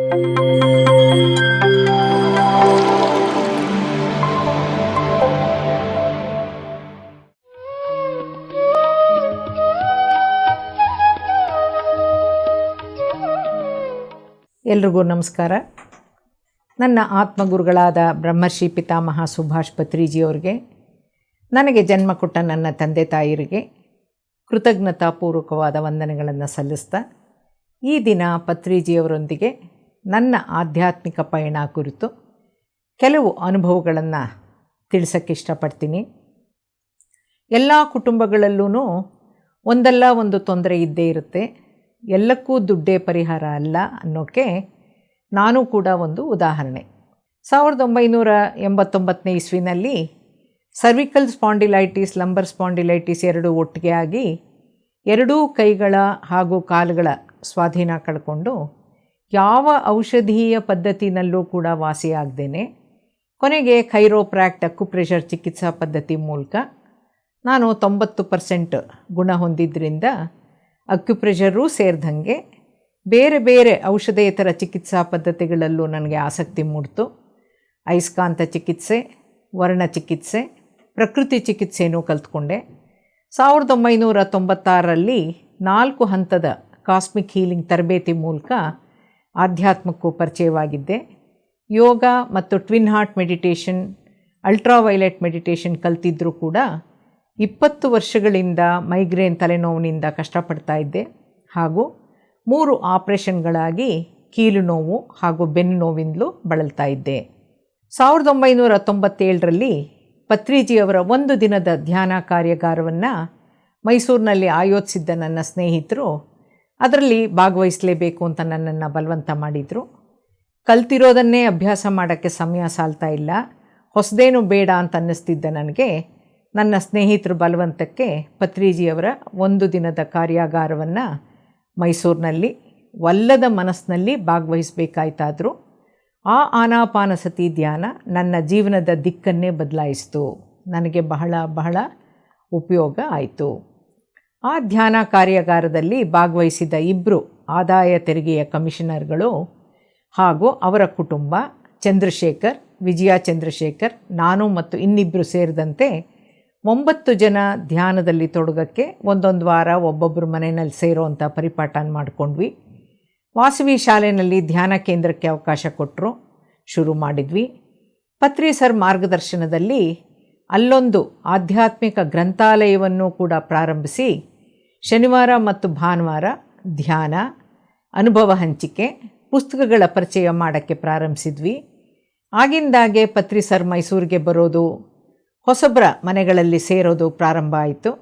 ಎಲ್ರಿಗೂ ನಮಸ್ಕಾರ. ನನ್ನ ಆತ್ಮಗುರುಗಳಾದ ಬ್ರಹ್ಮರ್ಷಿ ಪಿತಾಮಹ ಸುಭಾಷ್ ಪತ್ರಿಜಿಯವರಿಗೆ, ನನಗೆ ಜನ್ಮ ಕೊಟ್ಟ ನನ್ನ ತಂದೆ ತಾಯಿಯರಿಗೆ ಕೃತಜ್ಞತಾಪೂರ್ವಕವಾದ ವಂದನೆಗಳನ್ನು ಸಲ್ಲಿಸ್ತಾ, ಈ ದಿನ ಪತ್ರಿಜಿಯವರೊಂದಿಗೆ ನನ್ನ ಆಧ್ಯಾತ್ಮಿಕ ಪಯಣ ಕುರಿತು ಕೆಲವು ಅನುಭವಗಳನ್ನು ತಿಳಿಸೋಕ್ಕೆ ಇಷ್ಟಪಡ್ತೀನಿ. ಎಲ್ಲ ಕುಟುಂಬಗಳಲ್ಲೂ ಒಂದಲ್ಲ ಒಂದು ತೊಂದರೆ ಇದ್ದೇ ಇರುತ್ತೆ. ಎಲ್ಲಕ್ಕೂ ದುಡ್ಡೇ ಪರಿಹಾರ ಅಲ್ಲ ಅನ್ನೋಕ್ಕೆ ನಾನು ಕೂಡ ಒಂದು ಉದಾಹರಣೆ. 1989 ಇಸ್ವಿನಲ್ಲಿ ಸರ್ವಿಕಲ್ ಸ್ಪಾಂಡಿಲೈಟಿಸ್, ಲಂಬರ್ ಸ್ಪಾಂಡಿಲೈಟಿಸ್ ಎರಡೂ ಒಟ್ಟಿಗೆ ಆಗಿ ಎರಡೂ ಕೈಗಳ ಹಾಗೂ ಕಾಲುಗಳ ಸ್ವಾಧೀನ ಕಳ್ಕೊಂಡು ಯಾವ ಔಷಧೀಯ ಪದ್ಧತಿನಲ್ಲೂ ಕೂಡ ವಾಸಿಯಾಗದೇನೆ ಕೊನೆಗೆ ಕೈರೋಪ್ರ್ಯಾಕ್ಟ್ ಅಕ್ಯುಪ್ರೆಷರ್ ಚಿಕಿತ್ಸಾ ಪದ್ಧತಿ ಮೂಲಕ ನಾನು 90% ಗುಣ ಹೊಂದಿದ್ದರಿಂದ ಅಕ್ಯುಪ್ರೆಷರೂ ಸೇರಿದಂಗೆ ಬೇರೆ ಬೇರೆ ಔಷಧೇತರ ಚಿಕಿತ್ಸಾ ಪದ್ಧತಿಗಳಲ್ಲೂ ನನಗೆ ಆಸಕ್ತಿ ಮೂಡಿತು. ಅಯಸ್ಕಾಂತ ಚಿಕಿತ್ಸೆ, ವರ್ಣ ಚಿಕಿತ್ಸೆ, ಪ್ರಕೃತಿ ಚಿಕಿತ್ಸೆನೂ ಕಲ್ತ್ಕೊಂಡೆ. 1996ರಲ್ಲಿ 4 ಹಂತದ ಕಾಸ್ಮಿಕ್ ಹೀಲಿಂಗ್ ತರಬೇತಿ ಮೂಲಕ ಆಧ್ಯಾತ್ಮಕ್ಕೂ ಪರಿಚಯವಾಗಿದ್ದೆ. ಯೋಗ ಮತ್ತು twin heart meditation, ultraviolet meditation ಕಲ್ತಿದ್ದರೂ ಕೂಡ 20 ವರ್ಷಗಳಿಂದ ಮೈಗ್ರೇನ್ ತಲೆನೋವಿನಿಂದ ಕಷ್ಟಪಡ್ತಾ ಇದ್ದೆ ಹಾಗೂ 3 ಆಪರೇಷನ್ಗಳಾಗಿ ಕೀಲು ನೋವು ಹಾಗೂ ಬೆನ್ನು ನೋವಿಂದಲೂ ಬಳಲ್ತಾ ಇದ್ದೆ. 1997ರಲ್ಲಿ ಪತ್ರಿಜಿಯವರ 1 ದಿನದ ಧ್ಯಾನ ಕಾರ್ಯಾಗಾರವನ್ನು ಮೈಸೂರಿನಲ್ಲಿ ಆಯೋಜಿಸಿದ್ದ ನನ್ನ ಸ್ನೇಹಿತರು ಅದರಲ್ಲಿ ಭಾಗವಹಿಸಲೇಬೇಕು ಅಂತ ನನ್ನನ್ನು ಬಲವಂತ ಮಾಡಿದರು. ಕಲ್ತಿರೋದನ್ನೇ ಅಭ್ಯಾಸ ಮಾಡೋಕ್ಕೆ ಸಮಯ ಸಾಲ್ತಾ ಇಲ್ಲ, ಹೊಸದೇನು ಬೇಡ ಅಂತ ಅನ್ನಿಸ್ತಿದ್ದ ನನಗೆ ನನ್ನ ಸ್ನೇಹಿತರ ಬಲವಂತಕ್ಕೆ ಪತ್ರಿಜಿಯವರ 1 ದಿನದ ಕಾರ್ಯಾಗಾರವನ್ನು ಮೈಸೂರಿನಲ್ಲಿ ಒಲ್ಲದ ಮನಸ್ಸಿನಲ್ಲಿ ಭಾಗವಹಿಸಬೇಕಾಯ್ತಾದರೂ ಆ ಆನಾಪಾನಸತಿ ಧ್ಯಾನ ನನ್ನ ಜೀವನದ ದಿಕ್ಕನ್ನೇ ಬದಲಾಯಿಸಿತು. ನನಗೆ ಬಹಳ ಉಪಯೋಗ ಆಯಿತು. ಆ ಧ್ಯಾನ ಕಾರ್ಯಾಗಾರದಲ್ಲಿ ಭಾಗವಹಿಸಿದ 2 ಆದಾಯ ತೆರಿಗೆಯ ಕಮಿಷನರ್ಗಳು ಹಾಗೂ ಅವರ ಕುಟುಂಬ, ಚಂದ್ರಶೇಖರ್, ವಿಜಯ ಚಂದ್ರಶೇಖರ್, ನಾನು ಮತ್ತು ಇನ್ನಿಬ್ಬರು ಸೇರಿದಂತೆ 9 ಜನ ಧ್ಯಾನದಲ್ಲಿ ತೊಡಗಕ್ಕೆ ಒಂದೊಂದು ವಾರ ಒಬ್ಬೊಬ್ಬರು ಮನೆಯಲ್ಲಿ ಸೇರೋವಂಥ ಪರಿಪಾಠನ ಮಾಡಿಕೊಂಡ್ವಿ. ವಾಸವಿ ಶಾಲೆಯಲ್ಲಿ ಧ್ಯಾನ ಕೇಂದ್ರಕ್ಕೆ ಅವಕಾಶ ಕೊಟ್ಟರು, ಶುರು ಮಾಡಿದ್ವಿ. ಪತ್ರಿ ಸರ್ ಮಾರ್ಗದರ್ಶನದಲ್ಲಿ ಅಲ್ಲೊಂದು ಆಧ್ಯಾತ್ಮಿಕ ಗ್ರಂಥಾಲಯವನ್ನು ಕೂಡ ಪ್ರಾರಂಭಿಸಿ ಶನಿವಾರ ಮತ್ತು ಭಾನುವಾರ ಧ್ಯಾನ, ಅನುಭವ ಹಂಚಿಕೆ, ಪುಸ್ತಕಗಳ ಪರಿಚಯ ಮಾಡೋಕ್ಕೆ ಪ್ರಾರಂಭಿಸಿದ್ವಿ. ಆಗಿಂದಾಗೆ ಪತ್ರಿ ಸರ್ ಮೈಸೂರಿಗೆ ಬರೋದು, ಹೊಸಬ್ರ ಮನೆಗಳಲ್ಲಿ ಸೇರೋದು ಪ್ರಾರಂಭ ಆಯಿತು.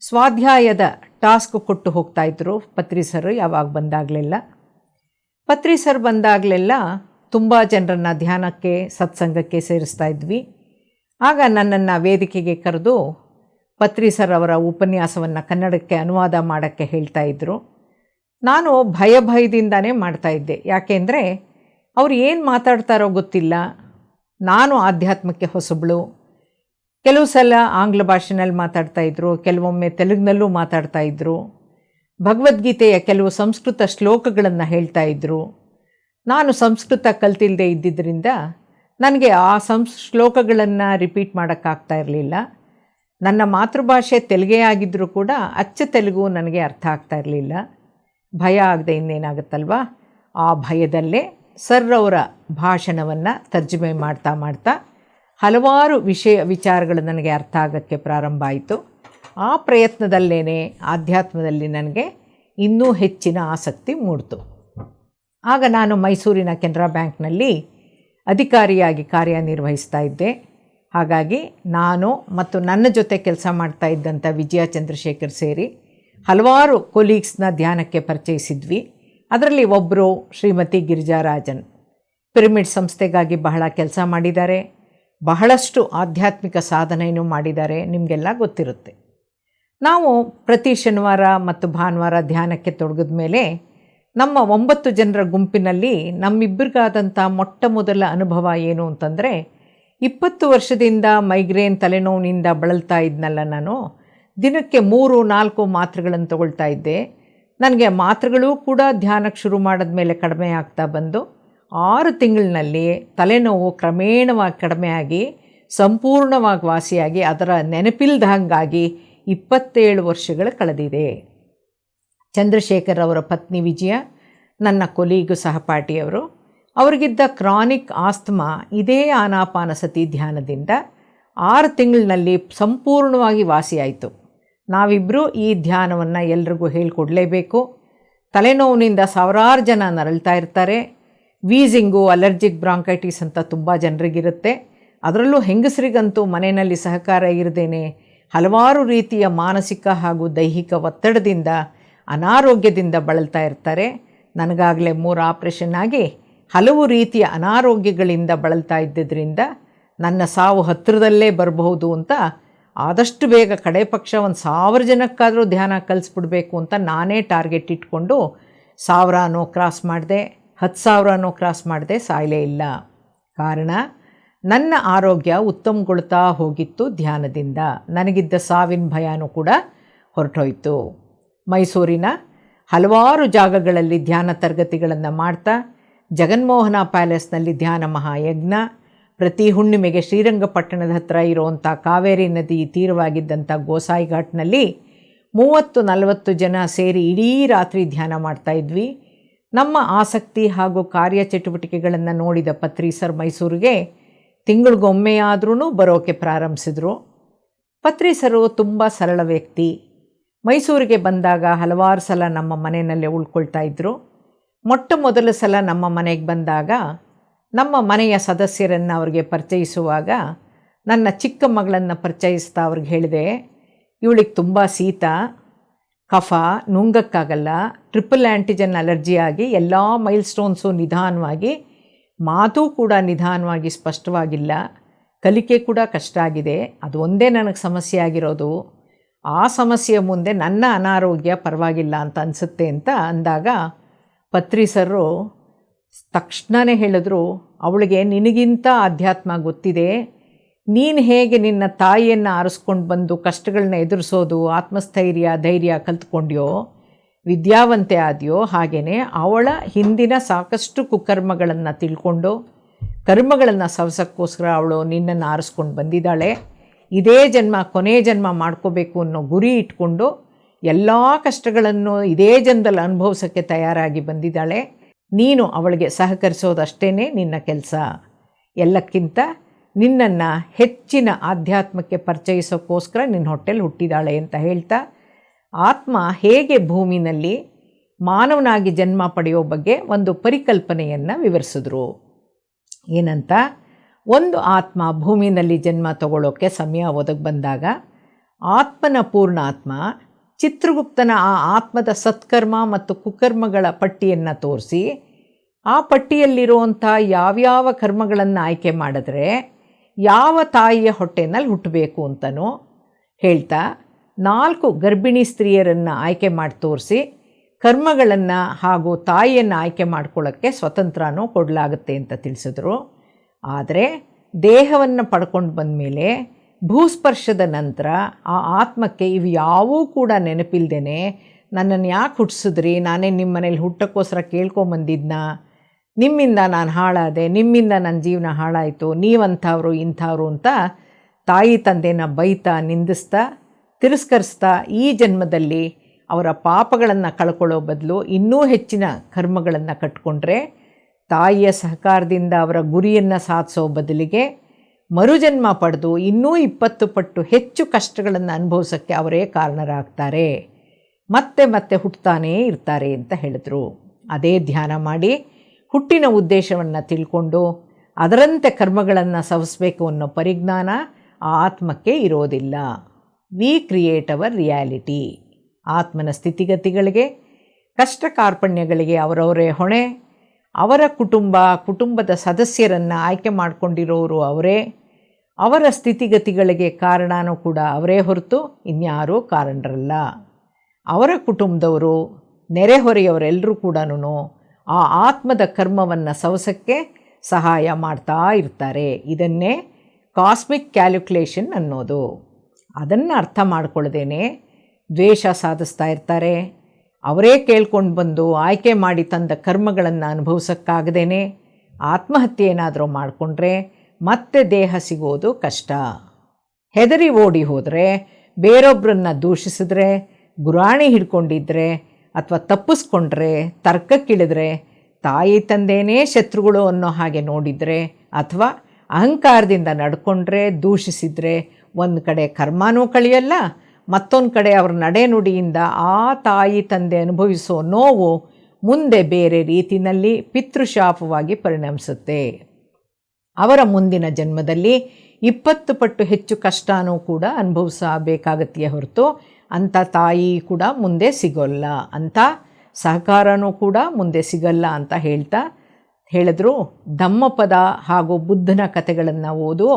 ಸ್ವಾಧ್ಯಾಯದ ಟಾಸ್ಕ್ ಕೊಟ್ಟು ಹೋಗ್ತಾಯಿದ್ರು ಪತ್ರಿ ಸರ್ ಯಾವಾಗ ಬಂದಾಗಲೆಲ್ಲ. ಪತ್ರಿ ಸರ್ ಬಂದಾಗಲೆಲ್ಲ ತುಂಬ ಜನರನ್ನು ಧ್ಯಾನಕ್ಕೆ, ಸತ್ಸಂಗಕ್ಕೆ ಸೇರಿಸ್ತಾ ಇದ್ವಿ. ಆಗ ನನ್ನನ್ನು ವೇದಿಕೆಗೆ ಕರೆದು ಪತ್ರಿ ಸರ್ ಅವರ ಉಪನ್ಯಾಸವನ್ನು ಕನ್ನಡಕ್ಕೆ ಅನುವಾದ ಮಾಡೋಕ್ಕೆ ಹೇಳ್ತಾಯಿದ್ರು. ನಾನು ಭಯದಿಂದನೇ ಮಾಡ್ತಾಯಿದ್ದೆ. ಯಾಕೆಂದರೆ ಅವ್ರು ಏನು ಮಾತಾಡ್ತಾರೋ ಗೊತ್ತಿಲ್ಲ, ನಾನು ಆಧ್ಯಾತ್ಮಕ್ಕೆ ಹೊಸಬಳು. ಕೆಲವು ಸಲ ಆಂಗ್ಲ ಭಾಷೆನಲ್ಲಿ ಮಾತಾಡ್ತಾಯಿದ್ರು, ಕೆಲವೊಮ್ಮೆ ತೆಲುಗಿನಲ್ಲೂ ಮಾತಾಡ್ತಾಯಿದ್ರು. ಭಗವದ್ಗೀತೆಯ ಕೆಲವು ಸಂಸ್ಕೃತ ಶ್ಲೋಕಗಳನ್ನು ಹೇಳ್ತಾಯಿದ್ರು. ನಾನು ಸಂಸ್ಕೃತ ಕಲ್ತಿಲ್ಲದೆ ಇದ್ದಿದ್ದರಿಂದ ನನಗೆ ಆ ಶ್ಲೋಕಗಳನ್ನು ರಿಪೀಟ್ ಮಾಡೋಕ್ಕಾಗ್ತಾ ಇರಲಿಲ್ಲ. ನನ್ನ ಮಾತೃಭಾಷೆ ತೆಲುಗೇ ಆಗಿದ್ದರೂ ಕೂಡ ಅಚ್ಚ ತೆಲುಗು ನನಗೆ ಅರ್ಥ ಆಗ್ತಾ ಇರಲಿಲ್ಲ. ಭಯ ಆಗದೆ ಇನ್ನೇನಾಗುತ್ತಲ್ವ, ಆ ಭಯದಲ್ಲೇ ಸರ್ ಅವರ ಭಾಷಣವನ್ನು ತರ್ಜುಮೆ ಮಾಡ್ತಾ ಹಲವಾರು ವಿಚಾರಗಳು ನನಗೆ ಅರ್ಥ ಆಗೋಕ್ಕೆ ಪ್ರಾರಂಭ ಆಯಿತು. ಆ ಪ್ರಯತ್ನದಲ್ಲೇ ಆಧ್ಯಾತ್ಮದಲ್ಲಿ ನನಗೆ ಇನ್ನೂ ಹೆಚ್ಚಿನ ಆಸಕ್ತಿ ಮೂಡಿತು. ಆಗ ನಾನು ಮೈಸೂರಿನ ಕೆನರಾ ಬ್ಯಾಂಕ್ನಲ್ಲಿ ಅಧಿಕಾರಿಯಾಗಿ ಕಾರ್ಯನಿರ್ವಹಿಸ್ತಾ ಇದ್ದೆ. ಹಾಗಾಗಿ ನಾನು ಮತ್ತು ನನ್ನ ಜೊತೆ ಕೆಲಸ ಮಾಡ್ತಾ ಇದ್ದಂಥ ವಿಜಯ ಚಂದ್ರಶೇಖರ್ ಸೇರಿ ಹಲವಾರು ಕೊಲೀಗ್ಸ್ನ ಧ್ಯಾನಕ್ಕೆ ಪರಿಚಯಿಸಿದ್ವಿ. ಅದರಲ್ಲಿ ಒಬ್ಬರು ಶ್ರೀಮತಿ ಗಿರಿಜಾರಾಜನ್. ಪಿರಮಿಡ್ ಸಂಸ್ಥೆಗಾಗಿ ಬಹಳ ಕೆಲಸ ಮಾಡಿದ್ದಾರೆ, ಬಹಳಷ್ಟು ಆಧ್ಯಾತ್ಮಿಕ ಸಾಧನೆಯನ್ನು ಮಾಡಿದ್ದಾರೆ, ನಿಮಗೆಲ್ಲ ಗೊತ್ತಿರುತ್ತೆ. ನಾವು ಪ್ರತಿ ಶನಿವಾರ ಮತ್ತು ಭಾನುವಾರ ಧ್ಯಾನಕ್ಕೆ ತೊಡಗಿದ ಮೇಲೆ ನಮ್ಮ 9 ಜನರ ಗುಂಪಿನಲ್ಲಿ ನಮ್ಮಿಬ್ಬರಿಗಾದಂಥ ಮೊಟ್ಟ ಮೊದಲ ಅನುಭವ ಏನು ಅಂತಂದರೆ, 20 ವರ್ಷದಿಂದ ಮೈಗ್ರೇನ್ ತಲೆನೋವಿನಿಂದ ಬಳಲ್ತಾ ಇದ್ನಲ್ಲ ನಾನು, ದಿನಕ್ಕೆ 3-4 ಮಾತ್ರೆಗಳನ್ನು ತಗೊಳ್ತಾ ಇದ್ದೆ. ನನಗೆ ಮಾತ್ರೆಗಳೂ ಕೂಡ ಧ್ಯಾನಕ್ಕೆ ಶುರು ಮಾಡಿದ್ಮೇಲೆ ಕಡಿಮೆ ಆಗ್ತಾ ಬಂದು 6 ತಿಂಗಳಿನಲ್ಲಿ ತಲೆನೋವು ಕ್ರಮೇಣವಾಗಿ ಕಡಿಮೆಯಾಗಿ ಸಂಪೂರ್ಣವಾಗಿ ವಾಸಿಯಾಗಿ ಅದರ ನೆನಪಿಲ್ದಂಗಾಗಿ 27 ವರ್ಷಗಳು ಕಳೆದಿದೆ. ಚಂದ್ರಶೇಖರ್ ಅವರ ಪತ್ನಿ ವಿಜಯ ನನ್ನ ಕೊಲೀಗು ಸಹಪಾಠಿಯವರು. ಅವರಿಗಿದ್ದ ಕ್ರಾನಿಕ್ ಆಸ್ತಮಾ ಇದೇ ಆನಾಪಾನಸತಿ ಧ್ಯಾನದಿಂದ 6 ತಿಂಗಳಿನಲ್ಲಿ ಸಂಪೂರ್ಣವಾಗಿ ವಾಸಿಯಾಯಿತು. ನಾವಿಬ್ಬರೂ ಈ ಧ್ಯಾನವನ್ನು ಎಲ್ರಿಗೂ ಹೇಳಿಕೊಡಲೇಬೇಕು. ತಲೆನೋವಿನಿಂದ ಸಾವಿರಾರು ಜನ ನರಳ್ತಾ ಇರ್ತಾರೆ. ವೀಸಿಂಗು, ಅಲರ್ಜಿಕ್ ಬ್ರಾಂಕೈಟಿಸ್ ಅಂತ ತುಂಬ ಜನರಿಗಿರುತ್ತೆ. ಅದರಲ್ಲೂ ಹೆಂಗಸರಿಗಂತೂ ಮನೆಯಲ್ಲಿ ಸಹಕಾರ ಇರದೇನೆ ಹಲವಾರು ರೀತಿಯ ಮಾನಸಿಕ ಹಾಗೂ ದೈಹಿಕ ಒತ್ತಡದಿಂದ ಅನಾರೋಗ್ಯದಿಂದ ಬಳಲ್ತಾ ಇರ್ತಾರೆ. ನನಗಾಗಲೇ 3 ಆಪ್ರೇಷನ್ ಆಗಿ ಹಲವು ರೀತಿಯ ಅನಾರೋಗ್ಯಗಳಿಂದ ಬಳಲ್ತಾ ಇದ್ದಿದ್ದರಿಂದ ನನ್ನ ಸಾವು ಹತ್ತಿರದಲ್ಲೇ ಬರಬಹುದು ಅಂತ ಆದಷ್ಟು ಬೇಗ ಕಡೆ ಪಕ್ಷ 1000 ಜನಕ್ಕಾದರೂ ಧ್ಯಾನ ಕಲಿಸ್ಬಿಡ್ಬೇಕು ಅಂತ ನಾನೇ ಟಾರ್ಗೆಟ್ ಇಟ್ಕೊಂಡು 1000ನೋ ಕ್ರಾಸ್ ಮಾಡಿದೆ, 10,000ನೋ ಕ್ರಾಸ್ ಮಾಡಿದೆ, ಸಾಯಲೇ ಇಲ್ಲ. ಕಾರಣ ನನ್ನ ಆರೋಗ್ಯ ಉತ್ತಮಗೊಳ್ತಾ ಹೋಗಿತ್ತು ಧ್ಯಾನದಿಂದ. ನನಗಿದ್ದ ಸಾವಿನ ಭಯನೂ ಕೂಡ ಹೊರಟೋಯ್ತು. ಮೈಸೂರಿನ ಹಲವಾರು ಜಾಗಗಳಲ್ಲಿ ಧ್ಯಾನ ತರಗತಿಗಳನ್ನು ಮಾಡ್ತಾ ಜಗನ್ಮೋಹನ ಪ್ಯಾಲೇಸ್ನಲ್ಲಿ ಧ್ಯಾನ ಮಹಾಯಜ್ಞ, ಪ್ರತಿ ಹುಣ್ಣಿಮೆಗೆ ಶ್ರೀರಂಗಪಟ್ಟಣದ ಹತ್ತಿರ ಇರುವಂಥ ಕಾವೇರಿ ನದಿ ತೀರವಾಗಿದ್ದಂಥ ಗೋಸಾಯಿ ಘಾಟ್ನಲ್ಲಿ 30-40 ಜನ ಸೇರಿ ಇಡೀ ರಾತ್ರಿ ಧ್ಯಾನ ಮಾಡ್ತಾಯಿದ್ವಿ. ನಮ್ಮ ಆಸಕ್ತಿ ಹಾಗೂ ಕಾರ್ಯಚಟುವಟಿಕೆಗಳನ್ನು ನೋಡಿದ ಪತ್ರಿ ಸರ್ ಮೈಸೂರಿಗೆ ತಿಂಗಳಿಗೊಮ್ಮೆಯಾದ್ರೂ ಬರೋಕ್ಕೆ ಪ್ರಾರಂಭಿಸಿದರು. ಪತ್ರಿ ಸರು ತುಂಬ ಸರಳ ವ್ಯಕ್ತಿ. ಮೈಸೂರಿಗೆ ಬಂದಾಗ ಹಲವಾರು ಸಲ ನಮ್ಮ ಮನೆಯಲ್ಲೇ ಉಳ್ಕೊಳ್ತಾ ಇದ್ದರು. ಮೊಟ್ಟ ಮೊದಲ ಸಲ ನಮ್ಮ ಮನೆಗೆ ಬಂದಾಗ ನಮ್ಮ ಮನೆಯ ಸದಸ್ಯರನ್ನು ಅವ್ರಿಗೆ ಪರಿಚಯಿಸುವಾಗ ನನ್ನ ಚಿಕ್ಕ ಮಗಳನ್ನು ಪರಿಚಯಿಸ್ತಾ ಅವ್ರಿಗೆ ಹೇಳಿದೆ, ಇವಳಿಗೆ ತುಂಬ ಶೀತ, ಕಫ, ನುಂಗಕ್ಕಾಗಲ್ಲ, ಟ್ರಿಪಲ್ ಆ್ಯಂಟಿಜನ್ ಅಲರ್ಜಿ ಆಗಿ ಎಲ್ಲ ಮೈಲ್ ಸ್ಟೋನ್ಸು ನಿಧಾನವಾಗಿ, ಮಾತು ಕೂಡ ನಿಧಾನವಾಗಿ ಸ್ಪಷ್ಟವಾಗಿಲ್ಲ, ಕಲಿಕೆ ಕೂಡ ಕಷ್ಟ ಆಗಿದೆ. ಅದು ಒಂದೇ ನನಗೆ ಸಮಸ್ಯೆ ಆಗಿರೋದು. ಆ ಸಮಸ್ಯೆಯ ಮುಂದೆ ನನ್ನ ಅನಾರೋಗ್ಯ ಪರವಾಗಿಲ್ಲ ಅಂತ ಅನಿಸುತ್ತೆ ಅಂತ ಅಂದಾಗ ಪತ್ರಿ ಸರು ತಕ್ಷಣವೇ ಹೇಳಿದ್ರು, ಅವಳಿಗೆ ನಿನಗಿಂತ ಅಧ್ಯಾತ್ಮ ಗೊತ್ತಿದೆ. ನೀನು ಹೇಗೆ ನಿನ್ನ ತಾಯಿಯನ್ನು ಆರಿಸ್ಕೊಂಡು ಬಂದು ಕಷ್ಟಗಳನ್ನ ಎದುರಿಸೋದು, ಆತ್ಮಸ್ಥೈರ್ಯ ಧೈರ್ಯ ಕಲ್ತ್ಕೊಂಡ್ಯೋ, ವಿದ್ಯಾವಂತೆ ಆದ್ಯೋ, ಹಾಗೆಯೇ ಅವಳ ಹಿಂದಿನ ಸಾಕಷ್ಟು ಕುಕರ್ಮಗಳನ್ನು ತಿಳ್ಕೊಂಡು ಕರ್ಮಗಳನ್ನು ಸವಸಕ್ಕೋಸ್ಕರ ಅವಳು ನಿನ್ನನ್ನು ಆರಿಸ್ಕೊಂಡು ಬಂದಿದ್ದಾಳೆ. ಇದೇ ಜನ್ಮ ಕೊನೆ ಜನ್ಮ ಮಾಡ್ಕೋಬೇಕು ಅನ್ನೋ ಗುರಿ ಇಟ್ಕೊಂಡು ಎಲ್ಲ ಕಷ್ಟಗಳನ್ನು ಇದೇ ಜನ್ಮದಲ್ಲಿ ಅನುಭವಿಸೋಕ್ಕೆ ತಯಾರಾಗಿ ಬಂದಿದ್ದಾಳೆ. ನೀನು ಅವಳಿಗೆ ಸಹಕರಿಸೋದಷ್ಟೇ ನಿನ್ನ ಕೆಲಸ. ಎಲ್ಲಕ್ಕಿಂತ ನಿನ್ನನ್ನು ಹೆಚ್ಚಿನ ಆಧ್ಯಾತ್ಮಕ್ಕೆ ಪರಿಚಯಿಸೋಕ್ಕೋಸ್ಕರ ನಿನ್ನ ಹೊಟ್ಟೆಲಿ ಹುಟ್ಟಿದಾಳೆ ಅಂತ ಹೇಳ್ತಾ ಆತ್ಮ ಹೇಗೆ ಭೂಮಿನಲ್ಲಿ ಮಾನವನಾಗಿ ಜನ್ಮ ಪಡೆಯೋ ಬಗ್ಗೆ ಒಂದು ಪರಿಕಲ್ಪನೆಯನ್ನು ವಿವರಿಸಿದ್ರು. ಏನಂತ, ಒಂದು ಆತ್ಮ ಭೂಮಿನಲ್ಲಿ ಜನ್ಮ ತಗೊಳ್ಳೋಕ್ಕೆ ಸಮಯ ಒದಗಿ ಬಂದಾಗ ಆತ್ಮನ ಪೂರ್ಣಾತ್ಮ ಚಿತ್ರಗುಪ್ತನ ಆ ಆತ್ಮದ ಸತ್ಕರ್ಮ ಮತ್ತು ಕುಕರ್ಮಗಳ ಪಟ್ಟಿಯನ್ನು ತೋರಿಸಿ ಆ ಪಟ್ಟಿಯಲ್ಲಿರುವಂಥ ಯಾವ್ಯಾವ ಕರ್ಮಗಳನ್ನು ಆಯ್ಕೆ ಮಾಡಿದ್ರೆ ಯಾವ ತಾಯಿಯ ಹೊಟ್ಟೆನಲ್ಲಿ ಹುಟ್ಟಬೇಕು ಅಂತಲೂ ಹೇಳ್ತಾ 4 ಗರ್ಭಿಣಿ ಸ್ತ್ರೀಯರನ್ನು ಆಯ್ಕೆ ಮಾಡಿ ತೋರಿಸಿ ಕರ್ಮಗಳನ್ನು ಹಾಗೂ ತಾಯಿಯನ್ನು ಆಯ್ಕೆ ಮಾಡ್ಕೊಳ್ಳೋಕ್ಕೆ ಸ್ವತಂತ್ರನೂ ಕೊಡಲಾಗುತ್ತೆ ಅಂತ ತಿಳಿಸಿದ್ರು. ಆದರೆ ದೇಹವನ್ನು ಪಡ್ಕೊಂಡು ಬಂದಮೇಲೆ ಭೂಸ್ಪರ್ಶದ ನಂತರ ಆ ಆತ್ಮಕ್ಕೆ ಇವು ಯಾವೂ ಕೂಡ ನೆನಪಿಲ್ದೇನೆ ನನ್ನನ್ನು ಯಾಕೆ ಹುಟ್ಟಿಸಿದ್ರಿ, ನಾನೇ ನಿಮ್ಮ ಮನೇಲಿ ಹುಟ್ಟೋಕ್ಕೋಸ್ಕರ ಕೇಳ್ಕೊಂಬಂದಿದ್ನ, ನಿಮ್ಮಿಂದ ನಾನು ಹಾಳಾದೆ, ನಿಮ್ಮಿಂದ ನನ್ನ ಜೀವನ ಹಾಳಾಯಿತು, ನೀವಂಥವ್ರು ಇಂಥವ್ರು ಅಂತ ತಾಯಿ ತಂದೆನ ಬೈತಾ ನಿಂದಿಸ್ತಾ ತಿರಸ್ಕರಿಸ್ತಾ ಈ ಜನ್ಮದಲ್ಲಿ ಅವರ ಪಾಪಗಳನ್ನು ಕಳ್ಕೊಳ್ಳೋ ಬದಲು ಇನ್ನೂ ಹೆಚ್ಚಿನ ಕರ್ಮಗಳನ್ನು ಕಟ್ಕೊಂಡ್ರೆ ತಾಯಿಯ ಸಹಕಾರದಿಂದ ಅವರ ಗುರಿಯನ್ನು ಸಾಧಿಸೋ ಬದಲಿಗೆ ಮರುಜನ್ಮ ಪಡೆದು ಇನ್ನೂ 20 ಪಟ್ಟು ಹೆಚ್ಚು ಕಷ್ಟಗಳನ್ನು ಅನುಭವಿಸೋಕ್ಕೆ ಅವರೇ ಕಾರಣರಾಗ್ತಾರೆ, ಮತ್ತೆ ಮತ್ತೆ ಹುಟ್ಟುತ್ತಾನೇ ಇರ್ತಾರೆ ಅಂತ ಹೇಳಿದ್ರು. ಅದೇ ಧ್ಯಾನ ಮಾಡಿ ಹುಟ್ಟಿನ ಉದ್ದೇಶವನ್ನು ತಿಳ್ಕೊಂಡು ಅದರಂತೆ ಕರ್ಮಗಳನ್ನು ಸವಿಸಬೇಕು ಅನ್ನೋ ಪರಿಜ್ಞಾನ ಆ ಆತ್ಮಕ್ಕೆ ಇರೋದಿಲ್ಲ. We create hour reality. ಆತ್ಮನ ಸ್ಥಿತಿಗತಿಗಳಿಗೆ ಕಷ್ಟ ಕಾರ್ಪಣ್ಯಗಳಿಗೆ ಅವರವರೇ ಹೊಣೆ. ಅವರ ಕುಟುಂಬದ ಸದಸ್ಯರನ್ನು ಆಯ್ಕೆ ಮಾಡಿಕೊಂಡಿರೋರು ಅವರೇ. ಅವರ ಸ್ಥಿತಿಗತಿಗಳಿಗೆ ಕಾರಣನೂ ಕೂಡ ಅವರೇ ಹೊರತು ಇನ್ಯಾರೂ ಕಾರಣರಲ್ಲ. ಅವರ ಕುಟುಂಬದವರು ನೆರೆಹೊರೆಯವರೆಲ್ಲರೂ ಕೂಡ ಆ ಆತ್ಮದ ಕರ್ಮವನ್ನು ಸವಸಕ್ಕೆ ಸಹಾಯ ಮಾಡ್ತಾ ಇರ್ತಾರೆ. ಇದನ್ನೇ ಕಾಸ್ಮಿಕ್ ಕ್ಯಾಲ್ಕುಲೇಷನ್ ಅನ್ನೋದು. ಅದನ್ನು ಅರ್ಥ ಮಾಡ್ಕೊಳ್ಳದೇನೆ ದ್ವೇಷ ಸಾಧಿಸ್ತಾ ಇರ್ತಾರೆ, ಅವರೇ ಕೇಳ್ಕೊಂಡು ಬಂದು ಆಯ್ಕೆ ಮಾಡಿ ತಂದ ಕರ್ಮಗಳನ್ನು ಅನುಭವಿಸೋಕ್ಕಾಗದೇನೆ ಆತ್ಮಹತ್ಯೆ ಏನಾದರೂ ಮಾಡಿಕೊಂಡ್ರೆ ಮತ್ತೆ ದೇಹ ಸಿಗೋದು ಕಷ್ಟ. ಹೆದರಿ ಓಡಿ ಹೋದರೆ, ಬೇರೊಬ್ಬರನ್ನ ದೂಷಿಸಿದ್ರೆ, ಗುರಾಣಿ ಹಿಡ್ಕೊಂಡಿದ್ರೆ ಅಥವಾ ತಪ್ಪಿಸ್ಕೊಂಡ್ರೆ, ತರ್ಕಕ್ಕಿಳಿದ್ರೆ, ತಾಯಿ ತಂದೆಯೇ ಶತ್ರುಗಳು ಅನ್ನೋ ಹಾಗೆ ನೋಡಿದರೆ ಅಥವಾ ಅಹಂಕಾರದಿಂದ ನಡ್ಕೊಂಡ್ರೆ, ದೂಷಿಸಿದರೆ ಒಂದು ಕಡೆ ಕರ್ಮನೂ ಕಳೆಯಲ್ಲ, ಮತ್ತೊಂದು ಕಡೆ ಅವರ ನಡೆನುಡಿಯಿಂದ ಆ ತಾಯಿ ತಂದೆ ಅನುಭವಿಸೋ ನೋವು ಮುಂದೆ ಬೇರೆ ರೀತಿಯಲ್ಲಿ ಪಿತೃಶಾಪವಾಗಿ ಪರಿಣಮಿಸುತ್ತೆ. ಅವರ ಮುಂದಿನ ಜನ್ಮದಲ್ಲಿ 20 ಪಟ್ಟು ಹೆಚ್ಚು ಕಷ್ಟನೂ ಕೂಡ ಅನುಭವಿಸಬೇಕಾಗತ್ತೆಯೇ ಹೊರತು ಅಂಥ ತಾಯಿ ಕೂಡ ಮುಂದೆ ಸಿಗೋಲ್ಲ, ಅಂಥ ಸಹಕಾರನೂ ಕೂಡ ಮುಂದೆ ಸಿಗಲ್ಲ ಅಂತ ಹೇಳಿದ್ರು. ಧಮ್ಮಪದ ಹಾಗೂ ಬುದ್ಧನ ಕಥೆಗಳನ್ನು ಓದು,